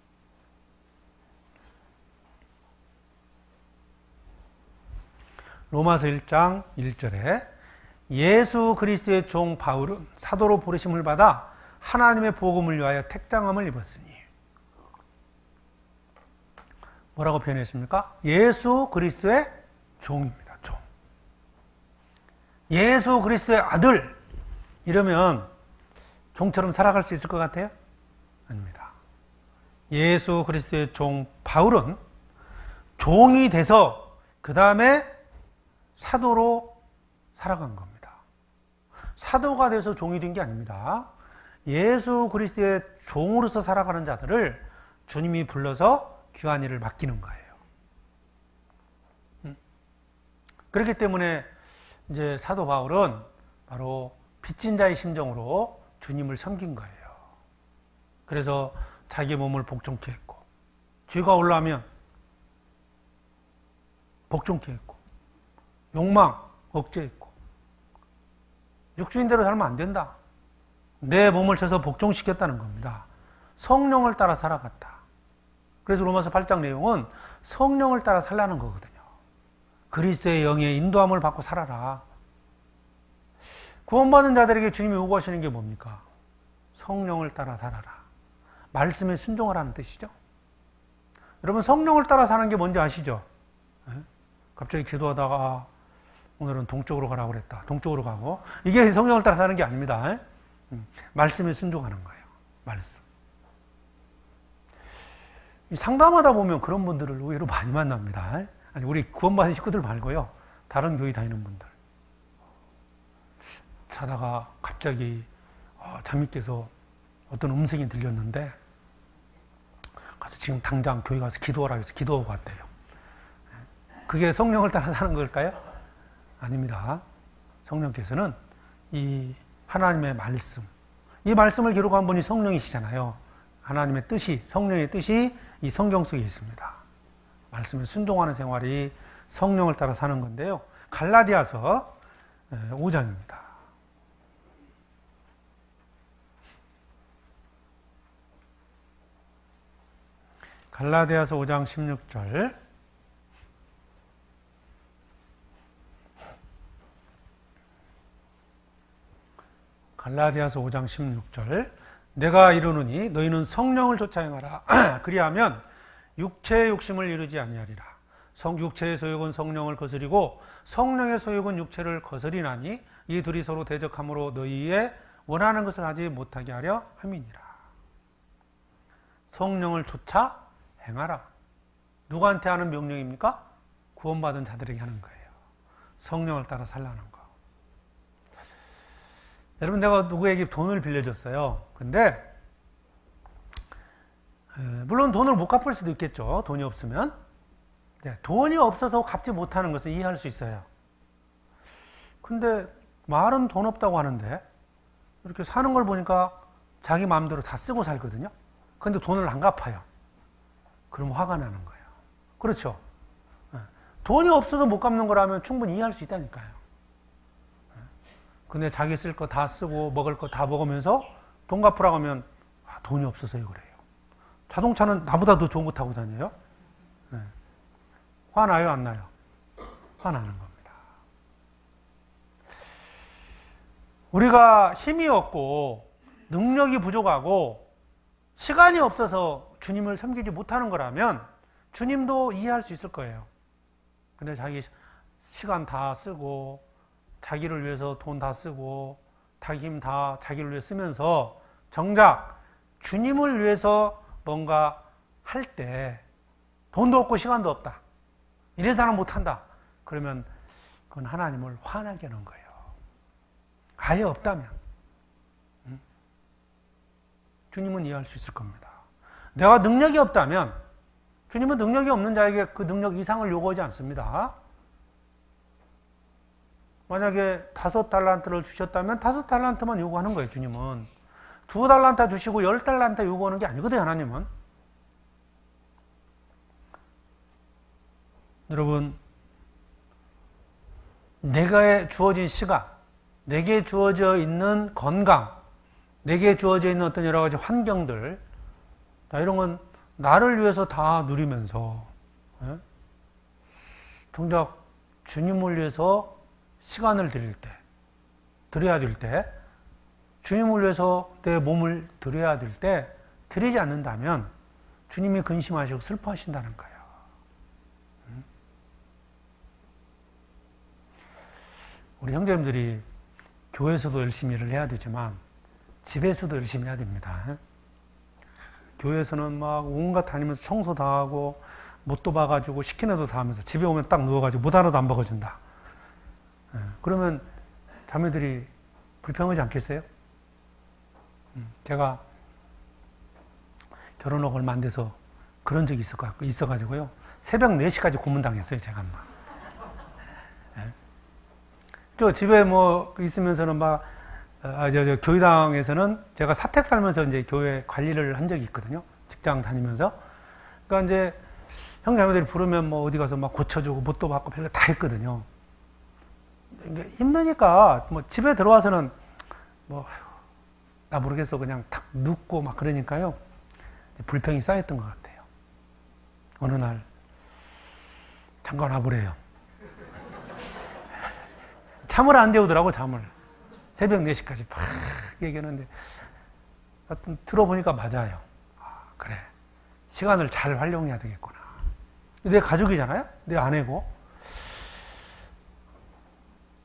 로마서 1장 1절에 예수 그리스도의 종 바울은 사도로 부르심을 받아 하나님의 복음을 위하여 택장함을 입었으니. 뭐라고 표현했습니까? 예수 그리스도의 종입니다. 종. 예수 그리스도의 아들 이러면 종처럼 살아갈 수 있을 것 같아요? 아닙니다. 예수 그리스도의 종 바울은 종이 돼서 그 다음에 사도로 살아간 겁니다. 사도가 돼서 종이 된 게 아닙니다. 예수 그리스도의 종으로서 살아가는 자들을 주님이 불러서 귀한 일을 맡기는 거예요. 그렇기 때문에 이제 사도 바울은 바로 빚진 자의 심정으로 주님을 섬긴 거예요. 그래서 자기 몸을 복종케 했고, 죄가 올라오면 복종케 했고, 욕망 억제했고, 육주인대로 살면 안 된다. 내 몸을 쳐서 복종시켰다는 겁니다. 성령을 따라 살아갔다. 그래서 로마서 8장 내용은 성령을 따라 살라는 거거든요. 그리스도의 영의 인도함을 받고 살아라. 구원받은 자들에게 주님이 요구하시는 게 뭡니까? 성령을 따라 살아라. 말씀에 순종하라는 뜻이죠. 여러분, 성령을 따라 사는 게 뭔지 아시죠? 갑자기 기도하다가 오늘은 동쪽으로 가라고 그랬다. 동쪽으로 가고. 이게 성령을 따라 사는 게 아닙니다. 말씀에 순종하는 거예요. 말씀. 상담하다 보면 그런 분들을 의외로 많이 만납니다. 아니, 우리 구원받은 식구들 말고요. 다른 교회 다니는 분들. 자다가 갑자기 잠이 깨서 어떤 음성이 들렸는데 가서 지금 당장 교회 가서 기도하라 해서 기도하고 왔대요. 그게 성령을 따라 사는 걸까요? 아닙니다. 성령께서는 이 하나님의 말씀, 이 말씀을 기록한 분이 성령이시잖아요. 하나님의 뜻이, 성령의 뜻이 이 성경 속에 있습니다. 말씀에 순종하는 생활이 성령을 따라 사는 건데요. 갈라디아서 5장입니다. 갈라디아서 5장 16절. 갈라디아서 5장 16절. 내가 이르노니 너희는 성령을 쫓아 행하라. 그리하면 육체의 욕심을 이루지 아니하리라. 육체의 소욕은 성령을 거스리고 성령의 소욕은 육체를 거스리나니 이 둘이 서로 대적함으로 너희의 원하는 것을 하지 못하게 하려 함이니라. 성령을 쫓아 행하라. 누구한테 하는 명령입니까? 구원받은 자들에게 하는 거예요. 성령을 따라 살라는 거. 여러분, 내가 누구에게 돈을 빌려줬어요. 근데 물론 돈을 못 갚을 수도 있겠죠. 돈이 없으면. 돈이 없어서 갚지 못하는 것은 이해할 수 있어요. 근데 말은 돈 없다고 하는데 이렇게 사는 걸 보니까 자기 마음대로 다 쓰고 살거든요. 근데 돈을 안 갚아요. 그럼 화가 나는 거예요. 그렇죠? 돈이 없어서 못 갚는 거라면 충분히 이해할 수 있다니까요. 근데 자기 쓸 거 다 쓰고 먹을 거 다 먹으면서 돈 갚으라고 하면 돈이 없어서요 그래요. 자동차는 나보다 더 좋은 거 타고 다녀요. 화나요 안 나요? 화나는 겁니다. 우리가 힘이 없고 능력이 부족하고 시간이 없어서 주님을 섬기지 못하는 거라면 주님도 이해할 수 있을 거예요. 근데 자기 시간 다 쓰고 자기를 위해서 돈 다 쓰고 자기 힘 다 자기를 위해 쓰면서 정작 주님을 위해서 뭔가 할 때 돈도 없고 시간도 없다. 이래서 나는 못한다. 그러면 그건 하나님을 화나게 하는 거예요. 아예 없다면. 주님은 이해할 수 있을 겁니다. 내가 능력이 없다면 주님은 능력이 없는 자에게 그 능력 이상을 요구하지 않습니다. 만약에 5달란트를 주셨다면 5달란트만 요구하는 거예요. 주님은 2달란트 주시고 10달란트 요구하는 게 아니거든요. 하나님은. 여러분, 내게 주어진 시간, 내게 주어져 있는 건강, 내게 주어져 있는 어떤 여러 가지 환경들, 이런 건 나를 위해서 다 누리면서 정작 주님을 위해서 시간을 드려야 될 때, 주님을 위해서 내 몸을 드려야 될 때 드리지 않는다면 주님이 근심하시고 슬퍼하신다는 거예요. 우리 형제님들이 교회에서도 열심히 일을 해야 되지만 집에서도 열심히 해야 됩니다. 교회에서는 막 온갖 다니면서 청소 다 하고 못도 봐가지고 시키는 대로 다 하면서 집에 오면 딱 누워가지고 못 하나도 안 먹어준다. 그러면 자매들이 불평하지 않겠어요? 제가 결혼하고 얼마 안 돼서 그런 적이 있어가지고요. 새벽 4시까지 고문당했어요, 제가. 저 집에 뭐 있으면서는 막, 교회당에서는 제가 사택 살면서 이제 교회 관리를 한 적이 있거든요. 직장 다니면서. 그러니까 이제 형제자매들이 부르면 뭐 어디 가서 막 고쳐주고 못도 받고 별로 다 했거든요. 힘드니까 뭐 집에 들어와서는 뭐, 나 모르겠어. 그냥 탁 눕고 막 그러니까요. 불평이 쌓였던 것 같아요. 어느 날, 잠깐 와보래요. 잠을 안 재우더라고, 잠을. 새벽 4시까지 막 얘기하는데, 하여튼 들어보니까 맞아요. 아, 그래. 시간을 잘 활용해야 되겠구나. 내 가족이잖아요? 내 아내고.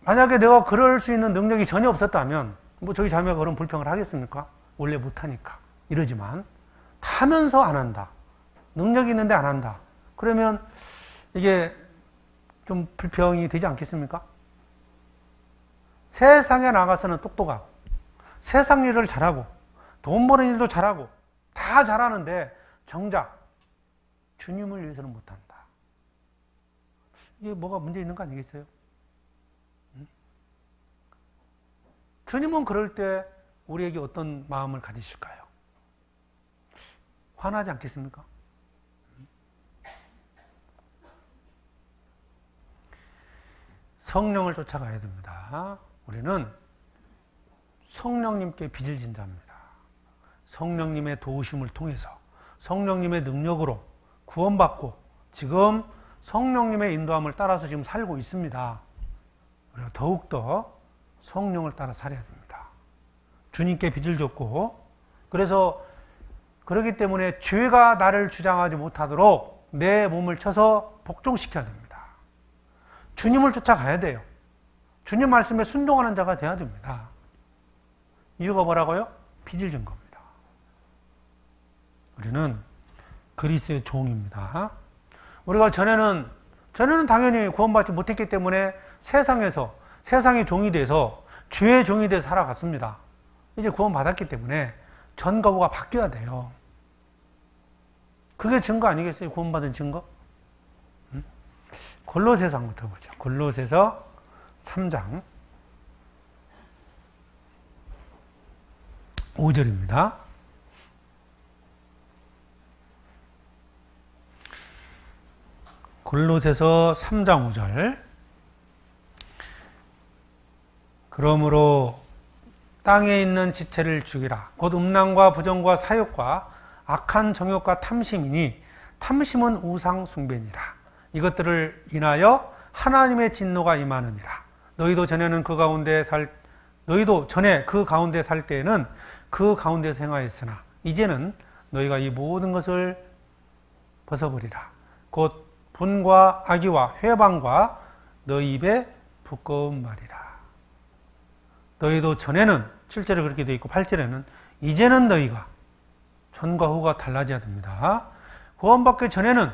만약에 내가 그럴 수 있는 능력이 전혀 없었다면, 뭐 저희 자매가 그런 불평을 하겠습니까? 원래 못하니까. 이러지만, 하면서 안 한다. 능력이 있는데 안 한다. 그러면 이게 좀 불평이 되지 않겠습니까? 세상에 나가서는 똑똑하고, 세상 일을 잘하고, 돈 버는 일도 잘하고, 다 잘하는데, 정작 주님을 위해서는 못한다. 이게 뭐가 문제 있는 거 아니겠어요? 주님은 그럴 때 우리에게 어떤 마음을 가지실까요? 화나지 않겠습니까? 성령을 쫓아가야 됩니다. 우리는 성령님께 빚을 진 자입니다. 성령님의 도우심을 통해서 성령님의 능력으로 구원받고 지금 성령님의 인도함을 따라서 지금 살고 있습니다. 우리가 더욱더 성령을 따라 살아야 됩니다. 주님께 빚을 졌고, 그래서 그렇기 때문에 죄가 나를 주장하지 못하도록 내 몸을 쳐서 복종시켜야 됩니다. 주님을 쫓아가야 돼요. 주님 말씀에 순종하는 자가 돼야 됩니다. 이유가 뭐라고요? 빚을 진 겁니다. 우리는 그리스도의 종입니다. 우리가 전에는 당연히 구원받지 못했기 때문에 세상에서 세상의 종이 돼서 죄의 종이 돼서 살아갔습니다. 이제 구원받았기 때문에 전과 후가 바뀌어야 돼요. 그게 증거 아니겠어요? 구원받은 증거? 골로새서부터 보죠. 골로새서 3장 5절입니다. 골로새서 3장 5절. 그러므로 땅에 있는 지체를 죽이라. 곧 음란과 부정과 사욕과 악한 정욕과 탐심이니 탐심은 우상 숭배니라. 이것들을 인하여 하나님의 진노가 임하느니라. 너희도 전에 그 가운데 살 때에는 그 가운데서 행하였으나 이제는 너희가 이 모든 것을 벗어버리라. 곧 분과 악의와 회방과 너희 입에 부끄러운 말이라. 너희도 전에는 7절에 그렇게 되어 있고 8절에는 이제는 너희가 전과 후가 달라져야 됩니다. 구원받기 전에는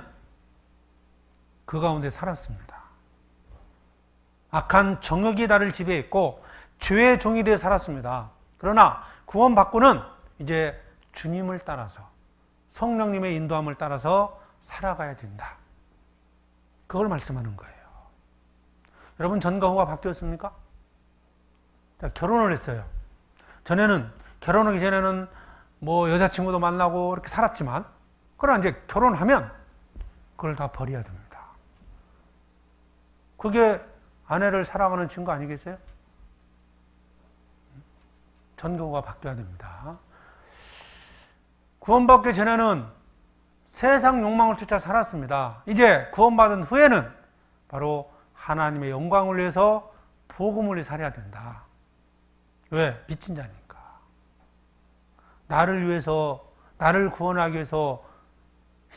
그 가운데 살았습니다. 악한 정욕이 나를 지배했고 죄의 종이 되어 살았습니다. 그러나 구원받고는 이제 주님을 따라서 성령님의 인도함을 따라서 살아가야 된다. 그걸 말씀하는 거예요. 여러분 전과 후가 바뀌었습니까? 결혼을 했어요. 결혼하기 전에는 뭐 여자친구도 만나고 이렇게 살았지만, 그러나 이제 결혼하면 그걸 다 버려야 됩니다. 그게 아내를 사랑하는 증거 아니겠어요? 전교가 바뀌어야 됩니다. 구원받기 전에는 세상 욕망을 쫓아 살았습니다. 이제 구원받은 후에는 바로 하나님의 영광을 위해서 복음을 위해 살아야 된다. 왜? 빚진 자니까. 나를 위해서, 나를 구원하기 위해서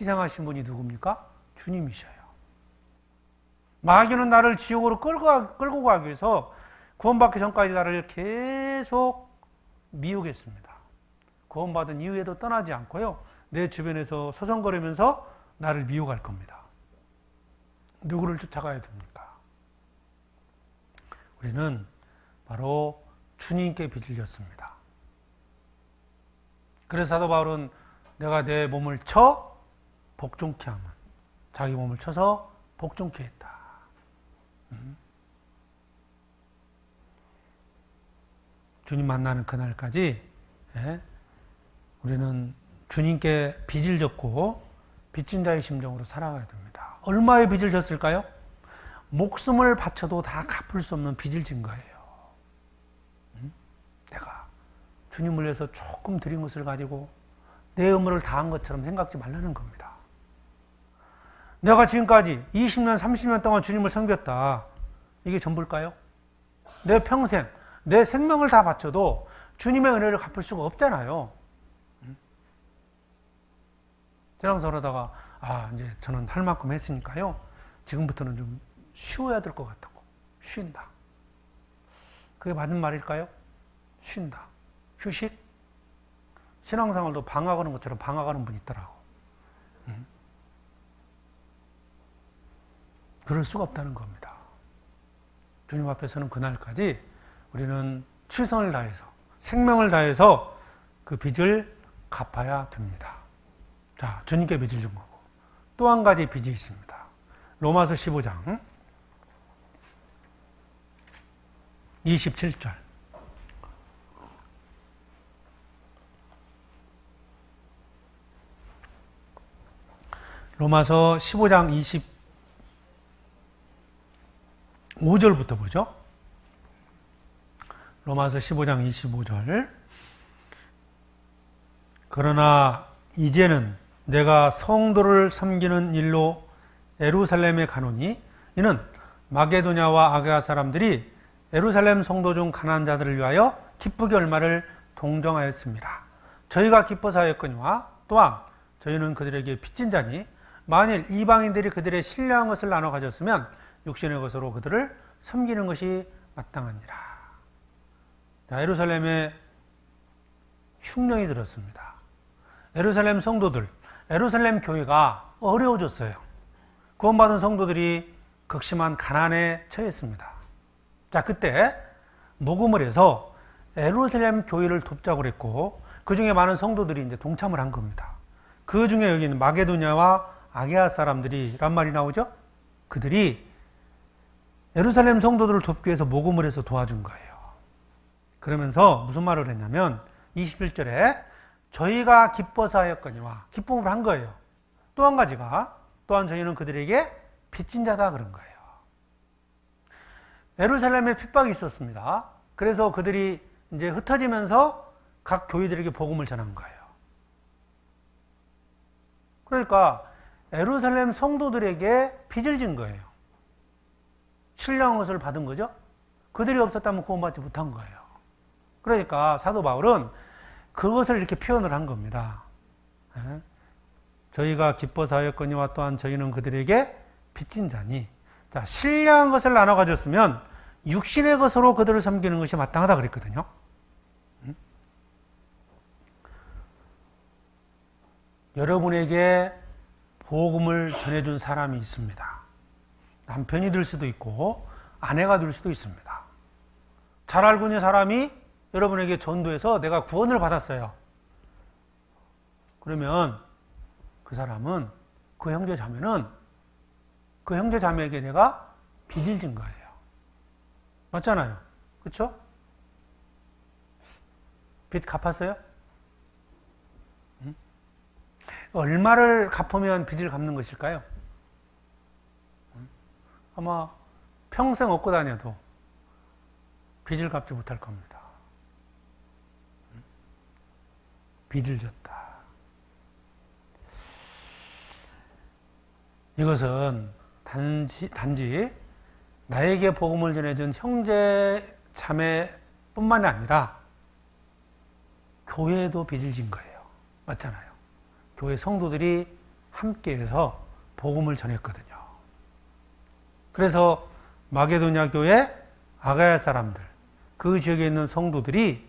희생하신 분이 누굽니까? 주님이셔요. 마귀는 나를 지옥으로 끌고 가기 위해서 구원받기 전까지 나를 계속 미우겠습니다. 구원받은 이후에도 떠나지 않고요. 내 주변에서 서성거리면서 나를 미워갈 겁니다. 누구를 쫓아가야 됩니까? 우리는 바로 주님께 빚을 졌습니다. 그래서 사도 바울은 내가 내 몸을 쳐 복종케 하면, 자기 몸을 쳐서 복종케 했다. 주님 만나는 그날까지 우리는 주님께 빚을 졌고 빚진 자의 심정으로 살아가야 됩니다. 얼마의 빚을 졌을까요? 목숨을 바쳐도 다 갚을 수 없는 빚을 진 거예요. 내가 주님을 위해서 조금 드린 것을 가지고 내 의무를 다한 것처럼 생각지 말라는 겁니다. 내가 지금까지 20년, 30년 동안 주님을 섬겼다. 이게 전부일까요? 내 평생, 내 생명을 다 바쳐도 주님의 은혜를 갚을 수가 없잖아요. 저랑서 그러다가 이제 저는 할 만큼 했으니까요. 지금부터는 좀 쉬어야 될 것 같다고. 쉰다. 그게 맞는 말일까요? 쉰다. 휴식? 신앙생활도 방황하는 것처럼 방황하는 분이 있더라고. 그럴 수가 없다는 겁니다. 주님 앞에서는 그날까지 우리는 최선을 다해서, 생명을 다해서 그 빚을 갚아야 됩니다. 자, 주님께 빚을 준 거고. 또 한 가지 빚이 있습니다. 로마서 15장 27절. 로마서 15장 25절부터 보죠. 로마서 15장 25절. 그러나 이제는 내가 성도를 섬기는 일로 예루살렘에 가노니 이는 마게도냐와 아가야 사람들이 예루살렘 성도 중 가난한 자들을 위하여 기쁘게 얼마를 동정하였습니다. 저희가 기뻐서 하였거니와 또한 저희는 그들에게 빚진 자니 만일 이방인들이 그들의 신뢰한 것을 나눠 가졌으면 육신의 것으로 그들을 섬기는 것이 마땅하니라. 자, 예루살렘에 흉년이 들었습니다. 예루살렘 성도들, 예루살렘 교회가 어려워졌어요. 구원받은 성도들이 극심한 가난에 처했습니다. 자, 그때 모금을 해서 예루살렘 교회를 돕자고 그랬고, 그 중에 많은 성도들이 이제 동참을 한 겁니다. 그 중에 여기 있는 마게도냐와 아게아 사람들이란 말이 나오죠? 그들이 예루살렘 성도들을 돕기 위해서 모금을 해서 도와준 거예요. 그러면서 무슨 말을 했냐면 21절에 저희가 기뻐서 하였거니와 기쁨을 한 거예요. 또 한 가지가 또한 저희는 그들에게 빚진 자다 그런 거예요. 예루살렘에 핍박이 있었습니다. 그래서 그들이 이제 흩어지면서 각 교회들에게 복음을 전한 거예요. 그러니까 예루살렘 성도들에게 빚을 진 거예요. 신령한 것을 받은 거죠. 그들이 없었다면 구원받지 못한 거예요. 그러니까 사도 바울은 그것을 이렇게 표현을 한 겁니다. 저희가 기뻐서 하였거니와 또한 저희는 그들에게 빚진 자니, 자, 신령한 것을 나눠 가졌으면 육신의 것으로 그들을 섬기는 것이 마땅하다 그랬거든요. 여러분에게 복음을 전해준 사람이 있습니다. 남편이 될 수도 있고 아내가 될 수도 있습니다. 잘 알고 있는 사람이 여러분에게 전도해서 내가 구원을 받았어요. 그러면 그 사람은, 그 형제 자매는 그 형제 자매에게 내가 빚을 진 거예요. 맞잖아요. 그렇죠? 빚 갚았어요? 얼마를 갚으면 빚을 갚는 것일까요? 아마 평생 얻고 다녀도 빚을 갚지 못할 겁니다. 빚을 졌다. 이것은 단지 나에게 복음을 전해준 형제 자매뿐만이 아니라 교회에도 빚을 진 거예요. 맞잖아요. 교회 성도들이 함께해서 복음을 전했거든요. 그래서 마게도냐 교회, 아가야 사람들, 그 지역에 있는 성도들이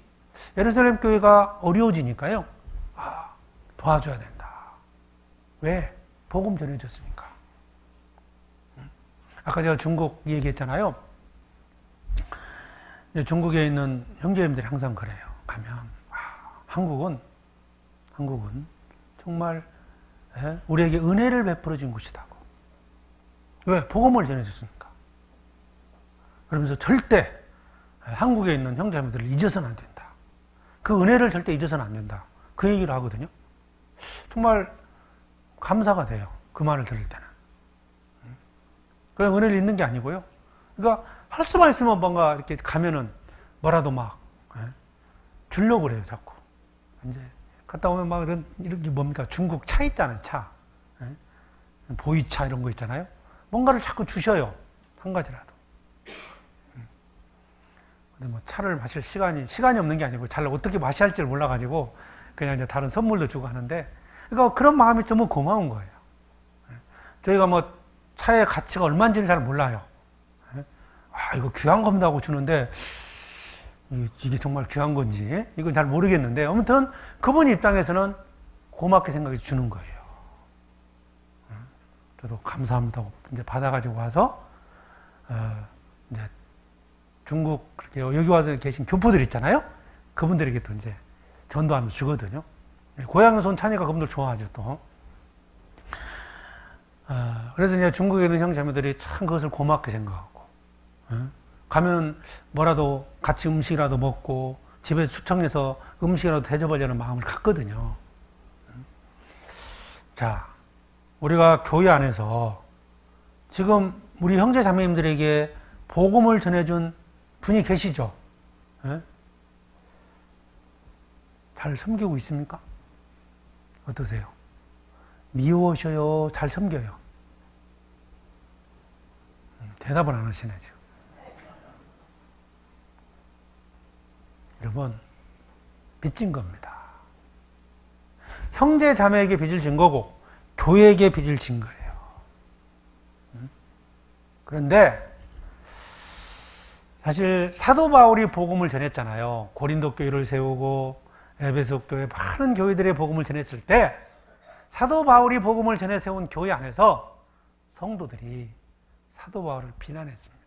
예루살렘 교회가 어려워지니까요. 도와줘야 된다. 왜? 복음 전해줬으니까. 아까 제가 중국 얘기했잖아요. 중국에 있는 형제님들이 항상 그래요. 가면 한국은 정말 우리에게 은혜를 베풀어 준 곳이다고. 왜? 복음을 전해줬으니까. 그러면서 절대 한국에 있는 형제님들을 잊어서는 안 된다. 그 은혜를 절대 잊어서는 안 된다. 그 얘기를 하거든요. 정말 감사가 돼요. 그 말을 들을 때는. 그냥 은혜를 잊는 게 아니고요. 그러니까 할 수만 있으면 뭔가 이렇게 가면은 뭐라도 막 주려고 그래요, 자꾸. 이제 갔다 오면 막 이렇게 뭡니까? 중국 차 있잖아요, 차. 보이차 이런 거 있잖아요. 뭔가를 자꾸 주셔요. 한 가지라도. 근데 뭐 차를 마실 시간이 없는 게 아니고 잘 어떻게 마셔야 할지를 몰라가지고 그냥 이제 다른 선물도 주고 하는데, 그러니까 그런 마음이 정말 고마운 거예요. 저희가 뭐 차의 가치가 얼마인지는 잘 몰라요. 이거 귀한 겁니다 하고 주는데 이게 정말 귀한 건지 이건 잘 모르겠는데, 아무튼 그분 입장에서는 고맙게 생각해서 주는 거예요. 저도 감사합니다 하고 이제 받아가지고 와서 이제 중국 그렇게 여기 와서 계신 교포들 있잖아요. 그분들에게 또 이제 전도하면서 주거든요. 고향에서 온 차니까 그분들 좋아하죠 또. 그래서 이제 중국에 있는 형제자매들이 참 그것을 고맙게 생각하고, 가면 뭐라도 같이 음식이라도 먹고 집에서 수청해서 음식이라도 대접하려는 마음을 갖거든요. 자, 우리가 교회 안에서 지금 우리 형제자매님들에게 복음을 전해준 분이 계시죠? 잘 섬기고 있습니까? 어떠세요? 미워하셔요? 잘 섬겨요? 대답을 안 하시네, 지금. 여러분, 빚진 겁니다. 형제 자매에게 빚을 진 거고 교회에게 빚을 진 거예요. 그런데 사실 사도 바울이 복음을 전했잖아요. 고린도 교회를 세우고 에베소 교회 많은 교회들의 복음을 전했을 때 사도 바울이 복음을 전해 세운 교회 안에서 성도들이 사도 바울을 비난했습니다.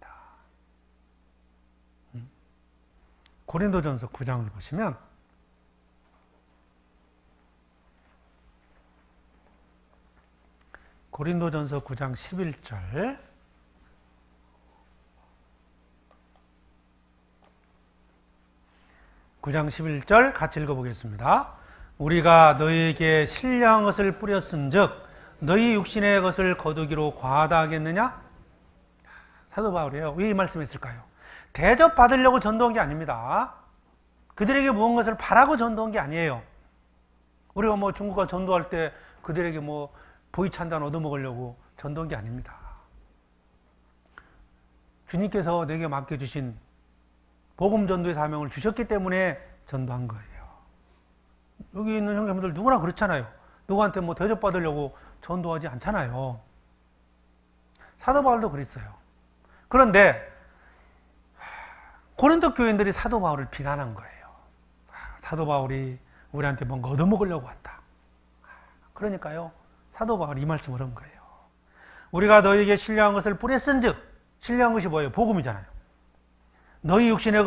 고린도전서 9장을 보시면 고린도전서 9장 11절 같이 읽어보겠습니다. 우리가 너희에게 신령한 것을 뿌렸은즉 너희 육신의 것을 거두기로 과하다 하겠느냐? 사도 바울이에요. 왜 이 말씀했을까요? 대접받으려고 전도한 게 아닙니다. 그들에게 무언 것을 바라고 전도한 게 아니에요. 우리가 뭐 중국과 전도할 때 그들에게 뭐 보이차 한 잔 얻어먹으려고 전도한 게 아닙니다. 주님께서 내게 맡겨주신 복음 전도의 사명을 주셨기 때문에 전도한 거예요. 여기 있는 형제분들 누구나 그렇잖아요. 누구한테 뭐 대접받으려고 전도하지 않잖아요. 사도 바울도 그랬어요. 그런데 고린도 교인들이 사도 바울을 비난한 거예요. 사도 바울이 우리한테 뭔가 얻어먹으려고 한다. 그러니까요, 사도 바울이 이 말씀을 한 거예요. 우리가 너희에게 신령한 것을 뿌렸은즉, 신령한 것이 뭐예요? 복음이잖아요. 너희 육신의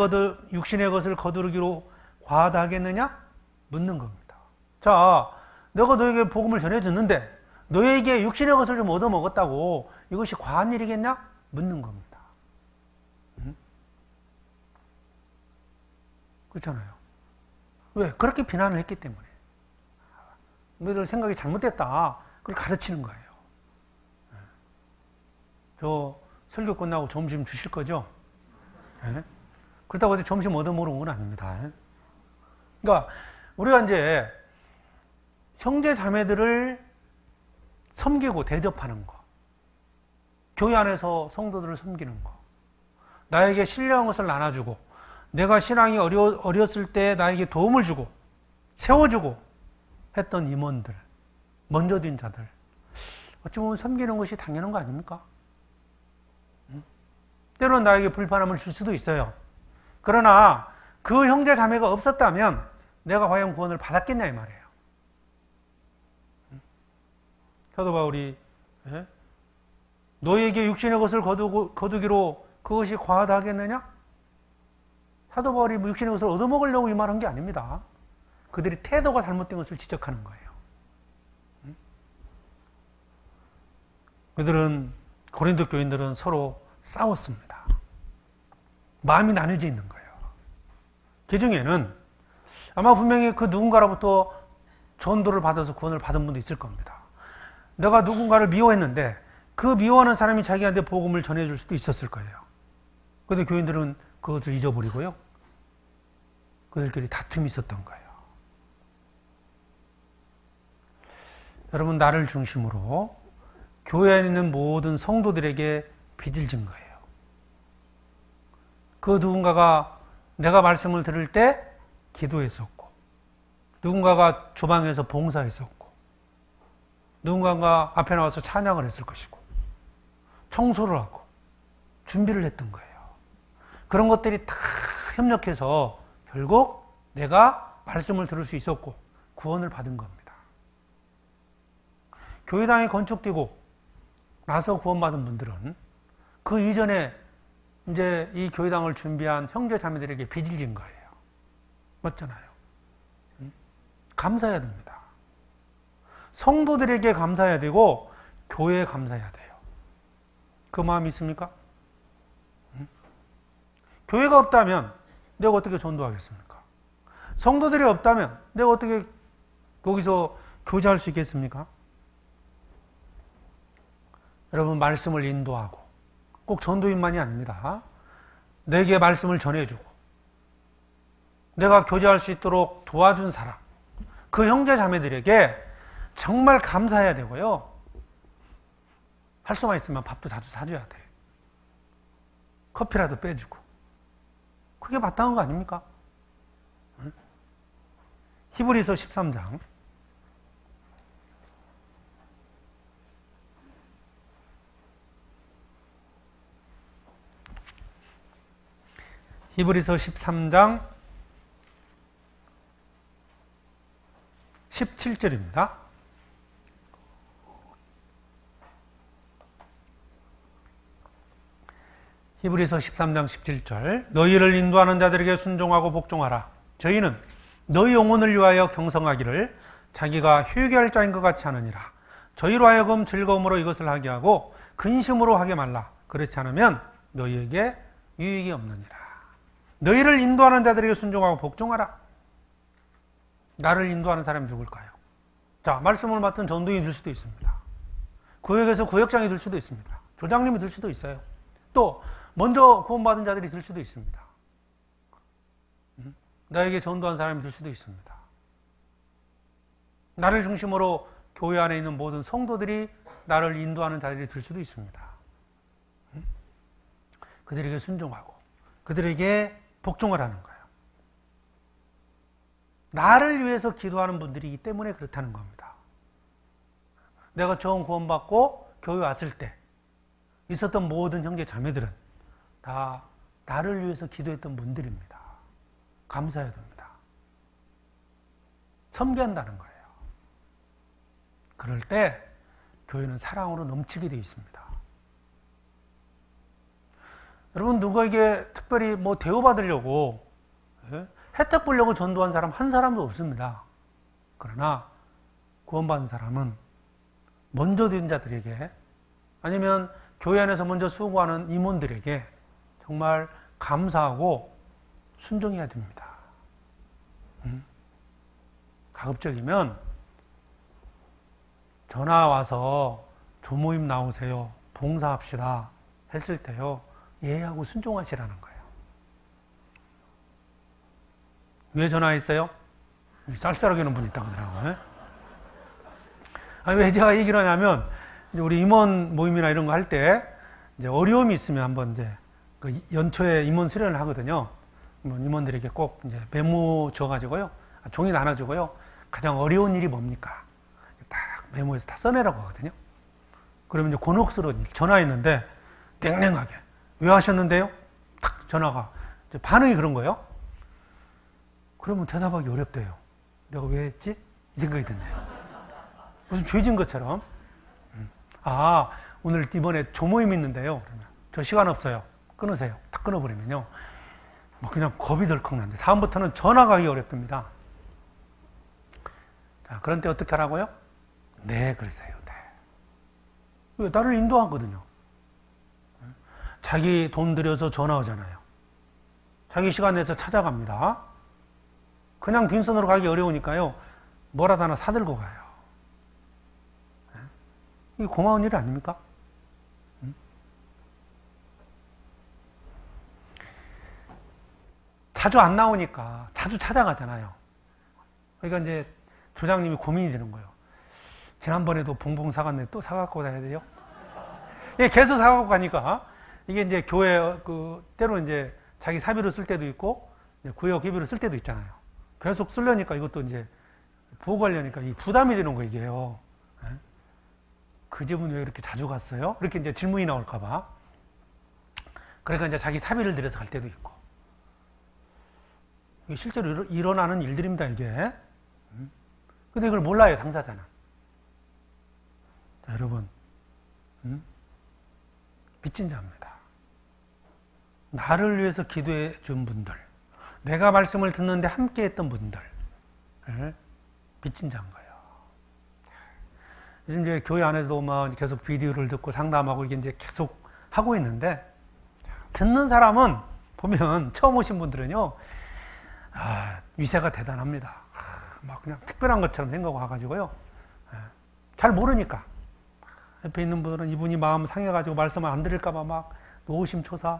것을 거두르기로 과하다 하겠느냐? 묻는 겁니다. 자, 내가 너에게 복음을 전해줬는데 너에게 육신의 것을 좀 얻어먹었다고 이것이 과한 일이겠냐? 묻는 겁니다. 그렇잖아요. 왜? 그렇게 비난을 했기 때문에. 너희들 생각이 잘못됐다. 그걸 가르치는 거예요. 저 설교 끝나고 점심 주실 거죠? 네? 그렇다고 해서 점심 얻어먹는 건 아닙니다. 그러니까 우리가 이제 형제 자매들을 섬기고 대접하는 거, 교회 안에서 성도들을 섬기는 거, 나에게 신뢰한 것을 나눠주고, 내가 신앙이 어렸을 때 나에게 도움을 주고 세워주고 했던 임원들, 먼저 뛴 자들, 어찌 보면 섬기는 것이 당연한 거 아닙니까? 때로는 나에게 불편함을 줄 수도 있어요. 그러나 그 형제 자매가 없었다면 내가 과연 구원을 받았겠냐 이 말이에요. 사도 바울이 너희에게 육신의 것을 거두기로 그것이 과하다 하겠느냐? 사도 바울이 육신의 것을 얻어먹으려고 이 말한 게 아닙니다. 그들이 태도가 잘못된 것을 지적하는 거예요. 그들은, 고린도 교인들은 서로 싸웠습니다. 마음이 나뉘어져 있는 거예요. 그 중에는 아마 분명히 그 누군가로부터 전도를 받아서 구원을 받은 분도 있을 겁니다. 내가 누군가를 미워했는데 그 미워하는 사람이 자기한테 복음을 전해줄 수도 있었을 거예요. 그런데 교인들은 그것을 잊어버리고요. 그들끼리 다툼이 있었던 거예요. 여러분, 나를 중심으로 교회 안에 있는 모든 성도들에게 빚을 진 거예요. 그 누군가가 내가 말씀을 들을 때 기도했었고, 누군가가 주방에서 봉사했었고, 누군가가 앞에 나와서 찬양을 했을 것이고, 청소를 하고 준비를 했던 거예요. 그런 것들이 다 협력해서 결국 내가 말씀을 들을 수 있었고 구원을 받은 겁니다. 교회당이 건축되고 나서 구원받은 분들은 그 이전에 이제 이 교회당을 준비한 형제 자매들에게 빚을 진 거예요. 맞잖아요. 감사해야 됩니다. 성도들에게 감사해야 되고 교회에 감사해야 돼요. 그 마음이 있습니까? 교회가 없다면 내가 어떻게 전도하겠습니까? 성도들이 없다면 내가 어떻게 거기서 교제할 수 있겠습니까? 여러분, 말씀을 인도하고 꼭 전도인만이 아닙니다. 내게 말씀을 전해주고 내가 교제할 수 있도록 도와준 사람, 그 형제 자매들에게 정말 감사해야 되고요. 할 수만 있으면 밥도 자주 사줘야 돼. 커피라도 빼주고. 그게 마땅한 거 아닙니까? 히브리서 13장 히브리서 13장 17절입니다. 히브리서 13장 17절 너희를 인도하는 자들에게 순종하고 복종하라. 저희는 너희 영혼을 위하여 경성하기를 자기가 회개할 자인 것 같이 하느니라. 저희로 하여금 즐거움으로 이것을 하게 하고 근심으로 하게 말라. 그렇지 않으면 너희에게 유익이 없느니라. 너희를 인도하는 자들에게 순종하고 복종하라. 나를 인도하는 사람이 누굴까요? 자, 말씀을 맡은 전도인이 될 수도 있습니다. 구역에서 구역장이 될 수도 있습니다. 조장님이 될 수도 있어요. 또 먼저 구원받은 자들이 될 수도 있습니다. 나에게 전도한 사람이 될 수도 있습니다. 나를 중심으로 교회 안에 있는 모든 성도들이 나를 인도하는 자들이 될 수도 있습니다. 그들에게 순종하고 그들에게 복종을 하는 거예요. 나를 위해서 기도하는 분들이기 때문에 그렇다는 겁니다. 내가 처음 구원받고 교회 왔을 때 있었던 모든 형제 자매들은 다 나를 위해서 기도했던 분들입니다. 감사해야 됩니다. 섬겨한다는 거예요. 그럴 때 교회는 사랑으로 넘치게 되어 있습니다. 여러분, 누구에게 특별히 대우받으려고 혜택 보려고 전도한 사람 한 사람도 없습니다. 그러나 구원받은 사람은 먼저 된 자들에게 아니면 교회 안에서 먼저 수고하는 임원들에게 정말 감사하고 순종해야 됩니다. 가급적이면 전화 와서 조모임 나오세요, 봉사합시다 했을 때요, 예하고 순종하시라는 거예요. 왜 전화했어요? 쌀쌀하게 하는 분이 있다고 하더라고요. 왜 제가 얘기를 하냐면, 우리 임원 모임이나 이런 거 할 때 어려움이 있으면 한번 그 연초에 임원 수련을 하거든요. 임원들에게 꼭 이제 메모 줘가지고요. 종이 나눠주고요. 가장 어려운 일이 뭡니까? 딱 메모에서 다 써내라고 하거든요. 그러면 이제 곤혹스러운 일, 전화했는데 냉랭하게 왜 하셨는데요? 탁 전화가 반응이 그런 거예요. 그러면 대답하기 어렵대요. 내가 왜 했지? 이 생각이 드네요. 무슨 죄진 것처럼. 아, 오늘 이번에 조모임 있는데요. 그러면 저 시간 없어요. 끊으세요. 딱 끊어버리면요. 뭐 그냥 겁이 덜컥 나는데 다음부터는 전화가 하기 어렵답니다. 자, 그런 때 어떻게 하라고요? 네, 그러세요. 네. 왜? 나를 인도하거든요. 자기 돈 들여서 전화 오잖아요. 자기 시간 내서 찾아갑니다. 그냥 빈손으로 가기 어려우니까요. 뭐라도 하나 사들고 가요. 이게 고마운 일 아닙니까? 자주 안 나오니까 자주 찾아가잖아요. 그러니까 이제 조장님이 고민이 되는 거예요. 지난번에도 봉봉 사갔는데 또 사갖고 가야 돼요? 예, 계속 사갖고 가니까 이게 이제 교회 때로 이제 자기 사비로 쓸 때도 있고 구역 기비로 쓸 때도 있잖아요. 계속 쓰려니까 이것도 이제 보호하려니까 이 부담이 되는 거예요, 이게요. 그 집은 왜 이렇게 자주 갔어요? 이렇게 이제 질문이 나올까봐. 그러니까 이제 자기 사비를 들여서 갈 때도 있고. 이게 실제로 일어나는 일들입니다, 이게. 근데 이걸 몰라요, 당사자는. 자, 여러분. 빚진 자입니다. 나를 위해서 기도해 준 분들, 내가 말씀을 듣는데 함께 했던 분들, 빚진 자인 거예요. 요즘 이제 교회 안에서도 막 계속 비디오를 듣고 상담하고 이게 이제 계속 하고 있는데, 듣는 사람은 보면 처음 오신 분들은요, 위세가 대단합니다. 막 그냥 특별한 것처럼 생각하고 와가지고요. 잘 모르니까. 옆에 있는 분들은 이분이 마음 상해가지고 말씀을 안 드릴까봐 막 노심초사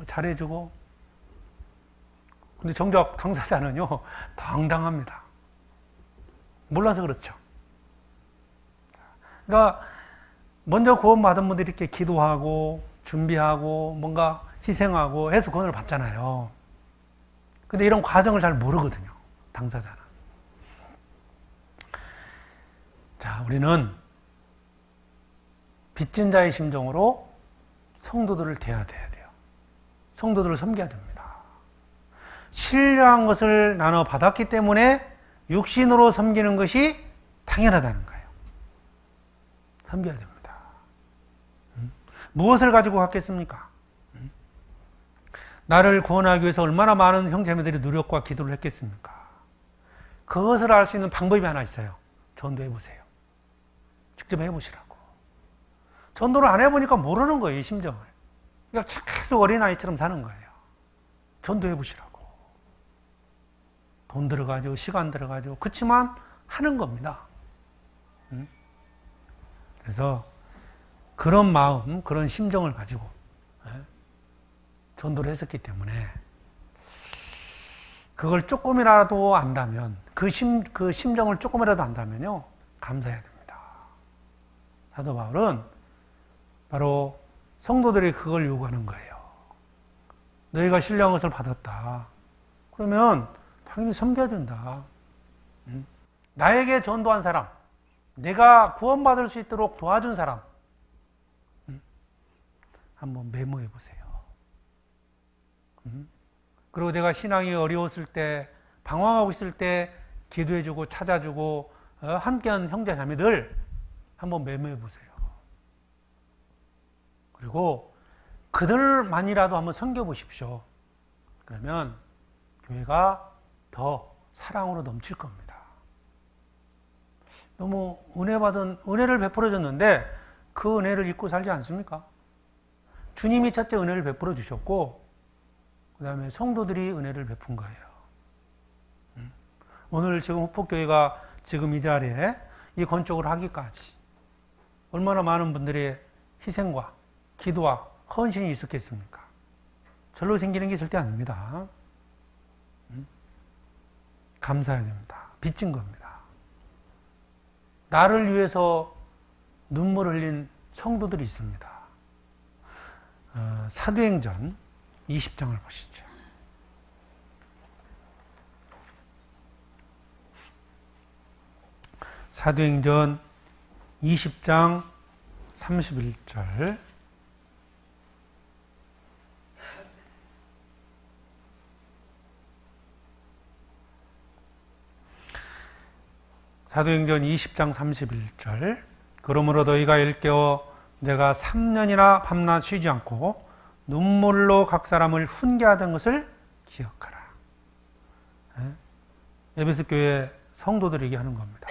잘해주고. 근데 정작 당사자는요, 당당합니다. 몰라서 그렇죠. 그러니까 먼저 구원받은 분들이 이렇게 기도하고 준비하고 뭔가 희생하고 해서 구원을 받잖아요. 근데 이런 과정을 잘 모르거든요, 당사자는. 자, 우리는 빚진 자의 심정으로 성도들을 대해야 돼요. 성도들을 섬겨야 됩니다. 신령한 것을 나눠 받았기 때문에 육신으로 섬기는 것이 당연하다는 거예요. 섬겨야 됩니다. 무엇을 가지고 갔겠습니까? 나를 구원하기 위해서 얼마나 많은 형제매들이 노력과 기도를 했겠습니까? 그것을 알 수 있는 방법이 하나 있어요. 전도해 보세요. 직접 해보시라고. 전도를 안 해보니까 모르는 거예요, 이 심정을. 그러니까 계속 어린아이처럼 사는 거예요. 전도해 보시라고. 돈 들어가죠, 시간 들어가죠. 그렇지만 하는 겁니다. 그래서 그런 마음, 그런 심정을 가지고 전도를 했었기 때문에 그걸 조금이라도 안다면, 그 심정을 조금이라도 안다면요, 감사해야 됩니다. 사도 바울은 바로 성도들이 그걸 요구하는 거예요. 너희가 신령한 것을 받았다. 그러면 당연히 섬겨야 된다. 나에게 전도한 사람, 내가 구원받을 수 있도록 도와준 사람, 한번 메모해 보세요. 그리고 내가 신앙이 어려웠을 때, 방황하고 있을 때 기도해주고 찾아주고 함께한 형제 자매들 한번 메모해 보세요. 그리고 그들만이라도 한번 섬겨보십시오. 그러면 교회가 더 사랑으로 넘칠 겁니다. 너무 은혜를 베풀어줬는데 그 은혜를 잊고 살지 않습니까? 주님이 첫째 은혜를 베풀어 주셨고, 그 다음에 성도들이 은혜를 베푼 거예요. 오늘 지금 후폭교회가 지금 이 자리에 이 건축을 하기까지 얼마나 많은 분들의 희생과 기도와 헌신이 있었겠습니까? 절로 생기는 게 절대 아닙니다. 감사해야 됩니다. 빚진 겁니다. 나를 위해서 눈물 흘린 성도들이 있습니다. 사도행전 20장을 보시죠. 사도행전 20장 31절. 사도행전 20장 31절. 그러므로 너희가 일깨어 내가 3년이나 밤낮 쉬지 않고 눈물로 각 사람을 훈계하던 것을 기억하라. 에베소 교회 성도들에게 하는 겁니다.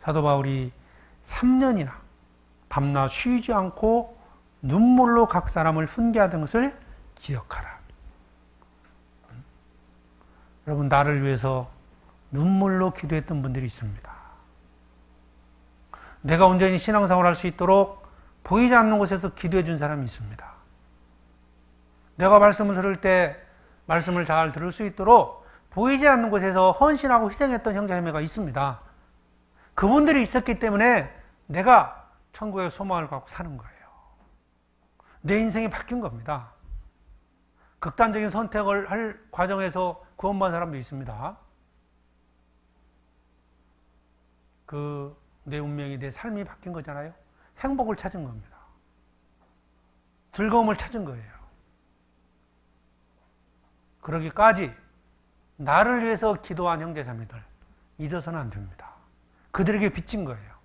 사도 바울이 3년이나 밤낮 쉬지 않고 눈물로 각 사람을 훈계하던 것을 기억하라. 여러분, 나를 위해서 눈물로 기도했던 분들이 있습니다. 내가 온전히 신앙생활을 할 수 있도록 보이지 않는 곳에서 기도해 준 사람이 있습니다. 내가 말씀을 들을 때 말씀을 잘 들을 수 있도록 보이지 않는 곳에서 헌신하고 희생했던 형제자매가 있습니다. 그분들이 있었기 때문에 내가 천국의 소망을 갖고 사는 거예요. 내 인생이 바뀐 겁니다. 극단적인 선택을 할 과정에서 구원받은 사람도 있습니다. 내 운명이, 내 삶이 바뀐 거잖아요. 행복을 찾은 겁니다. 즐거움을 찾은 거예요. 그러기까지 나를 위해서 기도한 형제자매들 잊어서는 안 됩니다. 그들에게 빚진 거예요.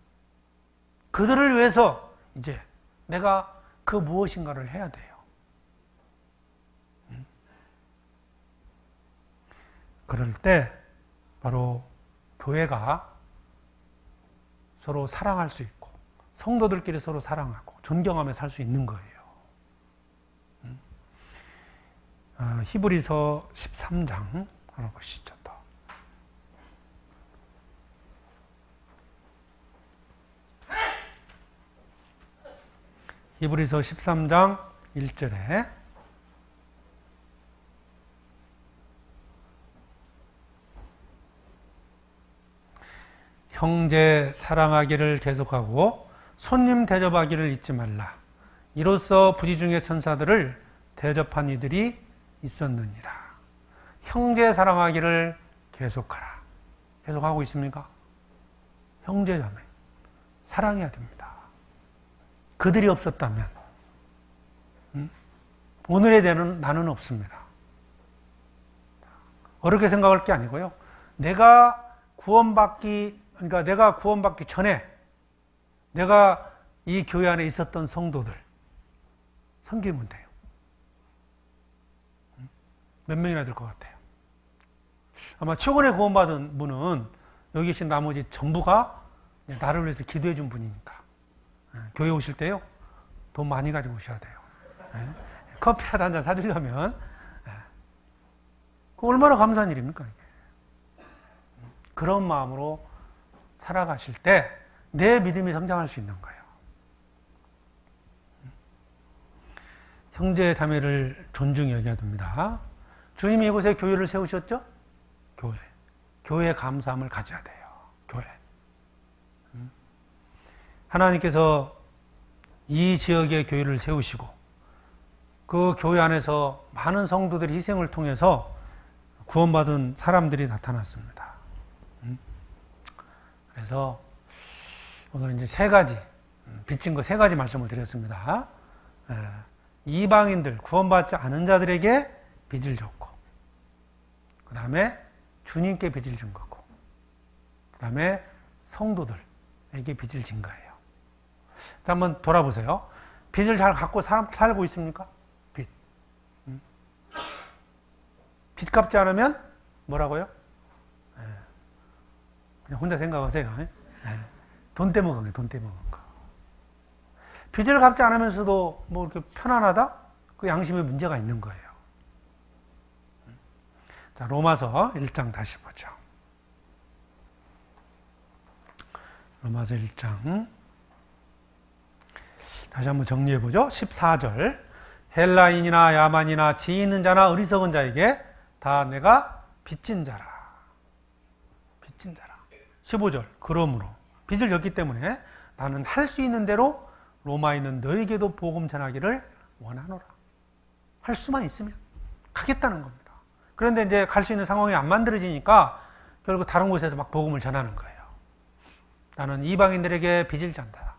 그들을 위해서 이제 내가 그 무엇인가를 해야 돼요. 그럴 때 바로 교회가 서로 사랑할 수 있고 성도들끼리 서로 사랑하고 존경하며 살 수 있는 거예요. 히브리서 13장 하나 보시죠. 히브리서 13장 1절에 형제 사랑하기를 계속하고 손님 대접하기를 잊지 말라. 이로써 부지 중의 천사들을 대접한 이들이 있었느니라. 형제 사랑하기를 계속하라. 계속하고 있습니까? 형제자매 사랑해야 됩니다. 그들이 없었다면 오늘의 나는 없습니다. 어렵게 생각할 게 아니고요. 내가 구원받기 전에 내가 이 교회 안에 있었던 성도들 섬기면 돼요. 몇 명이나 될 것 같아요? 아마 최근에 구원받은 분은 여기 계신 나머지 전부가 나를 위해서 기도해 준 분이니까. 교회 오실 때요, 돈 많이 가지고 오셔야 돼요. 커피라도 한잔 사주려면. 그 얼마나 감사한 일입니까? 그런 마음으로 살아가실 때 내 믿음이 성장할 수 있는 거예요. 형제 자매를 존중히 여겨야 됩니다. 주님이 이곳에 교회를 세우셨죠? 교회에 감사함을 가져야 돼요. 교회. 하나님께서 이 지역에 교회를 세우시고 그 교회 안에서 많은 성도들의 희생을 통해서 구원받은 사람들이 나타났습니다. 그래서 오늘 이제 세 가지, 빚진 거 세 가지 말씀을 드렸습니다. 이방인들, 구원받지 않은 자들에게 빚을 졌고, 그 다음에 주님께 빚을 진 거고, 그 다음에 성도들에게 빚을 진 거예요. 한번 돌아보세요. 빚을 잘 갖고 살고 있습니까? 빚. 빚 갚지 않으면 뭐라고요? 그냥 혼자 생각하세요. 돈 떼먹은 거예요. 돈 떼먹은 거. 빚을 갚지 않으면서도 뭐 이렇게 편안하다? 그 양심에 문제가 있는 거예요. 자, 로마서 1장 다시 보죠. 로마서 1장. 다시 한번 정리해 보죠. 14절. 헬라인이나 야만이나 지혜 있는 자나 어리석은 자에게 다 내가 빚진 자라. 빚진 자라. 15절. 그러므로 빚을 졌기 때문에 나는 할 수 있는 대로 로마에 있는 너에게도 복음 전하기를 원하노라. 할 수만 있으면 가겠다는 겁니다. 그런데 이제 갈 수 있는 상황이 안 만들어지니까 결국 다른 곳에서 막 복음을 전하는 거예요. 나는 이방인들에게 빚을 진다.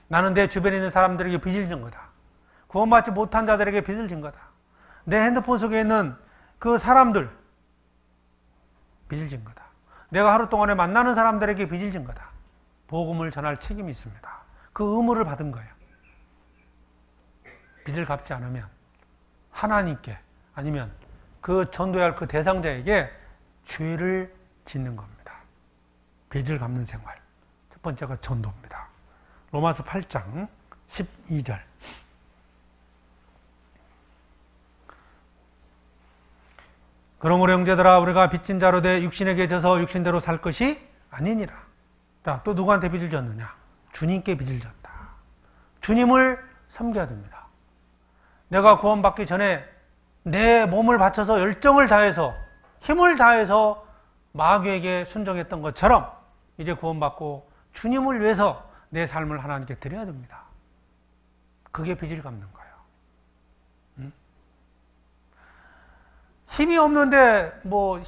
나는 내 주변에 있는 사람들에게 빚을 진 거다. 구원받지 못한 자들에게 빚을 진 거다. 내 핸드폰 속에 있는 그 사람들 빚을 진 거다. 내가 하루 동안에 만나는 사람들에게 빚을 진 거다. 복음을 전할 책임이 있습니다. 그 의무를 받은 거예요. 빚을 갚지 않으면 하나님께 아니면 그 전도해야 할 그 대상자에게 죄를 짓는 겁니다. 빚을 갚는 생활. 첫 번째가 전도입니다. 로마서 8장 12절. 그러므로 형제들아 우리가 빚진 자로 돼 육신에게 져서 육신대로 살 것이 아니니라. 자, 또 누구한테 빚을 졌느냐? 주님께 빚을 졌다. 주님을 섬겨야 됩니다. 내가 구원받기 전에 내 몸을 바쳐서 열정을 다해서 힘을 다해서 마귀에게 순종했던 것처럼 이제 구원받고 주님을 위해서 내 삶을 하나님께 드려야 됩니다. 그게 빚을 갚는 거예요. 힘이 없는데 뭐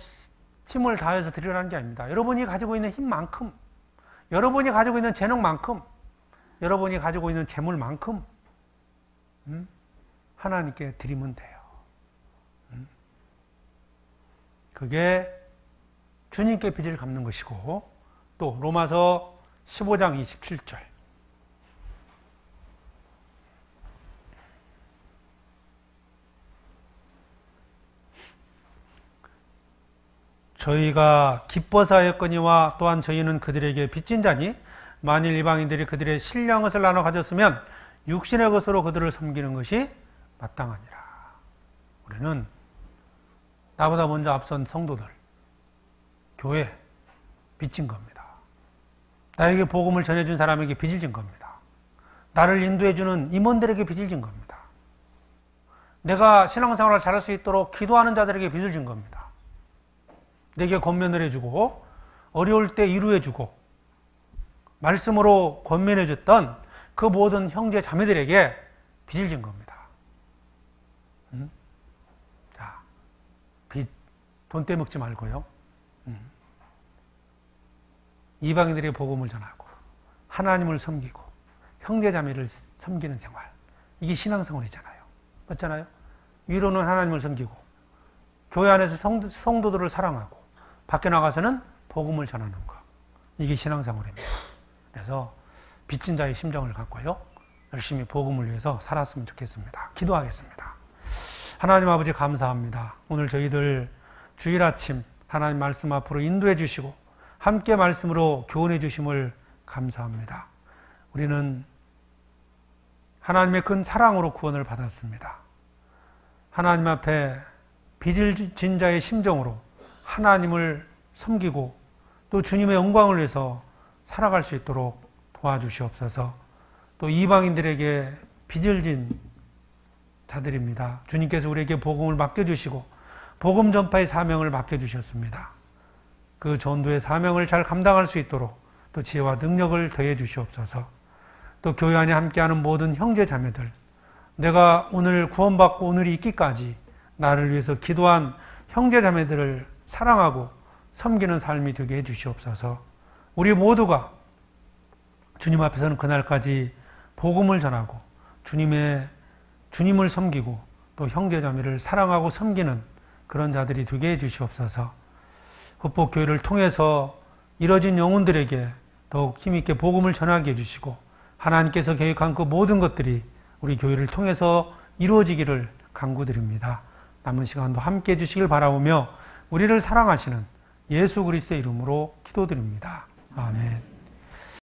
힘을 다해서 드리라는 게 아닙니다. 여러분이 가지고 있는 힘만큼, 여러분이 가지고 있는 재능만큼, 여러분이 가지고 있는 재물만큼 하나님께 드리면 돼요. 그게 주님께 빚을 갚는 것이고, 또 로마서 15장 27절. 저희가 기뻐서 하였거니와 또한 저희는 그들에게 빚진 자니 만일 이방인들이 그들의 신령한 것을 나눠 가졌으면 육신의 것으로 그들을 섬기는 것이 마땅하니라. 우리는 나보다 먼저 앞선 성도들, 교회 빚진 겁니다. 나에게 복음을 전해준 사람에게 빚을 진 겁니다. 나를 인도해주는 임원들에게 빚을 진 겁니다. 내가 신앙생활을 잘할 수 있도록 기도하는 자들에게 빚을 진 겁니다. 내게 권면을 해주고 어려울 때 위로해주고 말씀으로 권면해줬던 그 모든 형제 자매들에게 빚을 진 겁니다. 자, 빚, 돈 떼먹지 말고요. 이방인들의 복음을 전하고 하나님을 섬기고 형제 자매를 섬기는 생활, 이게 신앙생활이잖아요. 맞잖아요? 위로는 하나님을 섬기고 교회 안에서 성도들을 사랑하고 밖에 나가서는 복음을 전하는 것, 이게 신앙생활입니다. 그래서 빚진 자의 심정을 갖고요, 열심히 복음을 위해서 살았으면 좋겠습니다. 기도하겠습니다. 하나님 아버지 감사합니다. 오늘 저희들 주일 아침 하나님 말씀 앞으로 인도해 주시고 함께 말씀으로 교훈해 주심을 감사합니다. 우리는 하나님의 큰 사랑으로 구원을 받았습니다. 하나님 앞에 빚을 진 자의 심정으로 하나님을 섬기고 또 주님의 영광을 위해서 살아갈 수 있도록 도와주시옵소서. 또 이방인들에게 빚을 진 자들입니다. 주님께서 우리에게 복음을 맡겨주시고 복음 전파의 사명을 맡겨주셨습니다. 그 전도의 사명을 잘 감당할 수 있도록 또 지혜와 능력을 더해 주시옵소서. 또 교회 안에 함께하는 모든 형제 자매들, 내가 오늘 구원받고 오늘이 있기까지 나를 위해서 기도한 형제 자매들을 사랑하고 섬기는 삶이 되게 해 주시옵소서. 우리 모두가 주님 앞에서는 그날까지 복음을 전하고 주님을 섬기고 또 형제 자매를 사랑하고 섬기는 그런 자들이 되게 해 주시옵소서. 흑복교회를 통해서 이뤄진 영혼들에게 더욱 힘있게 복음을 전하게 해주시고 하나님께서 계획한 그 모든 것들이 우리 교회를 통해서 이루어지기를 간구드립니다. 남은 시간도 함께 해주시길 바라오며 우리를 사랑하시는 예수 그리스도의 이름으로 기도드립니다. 아멘.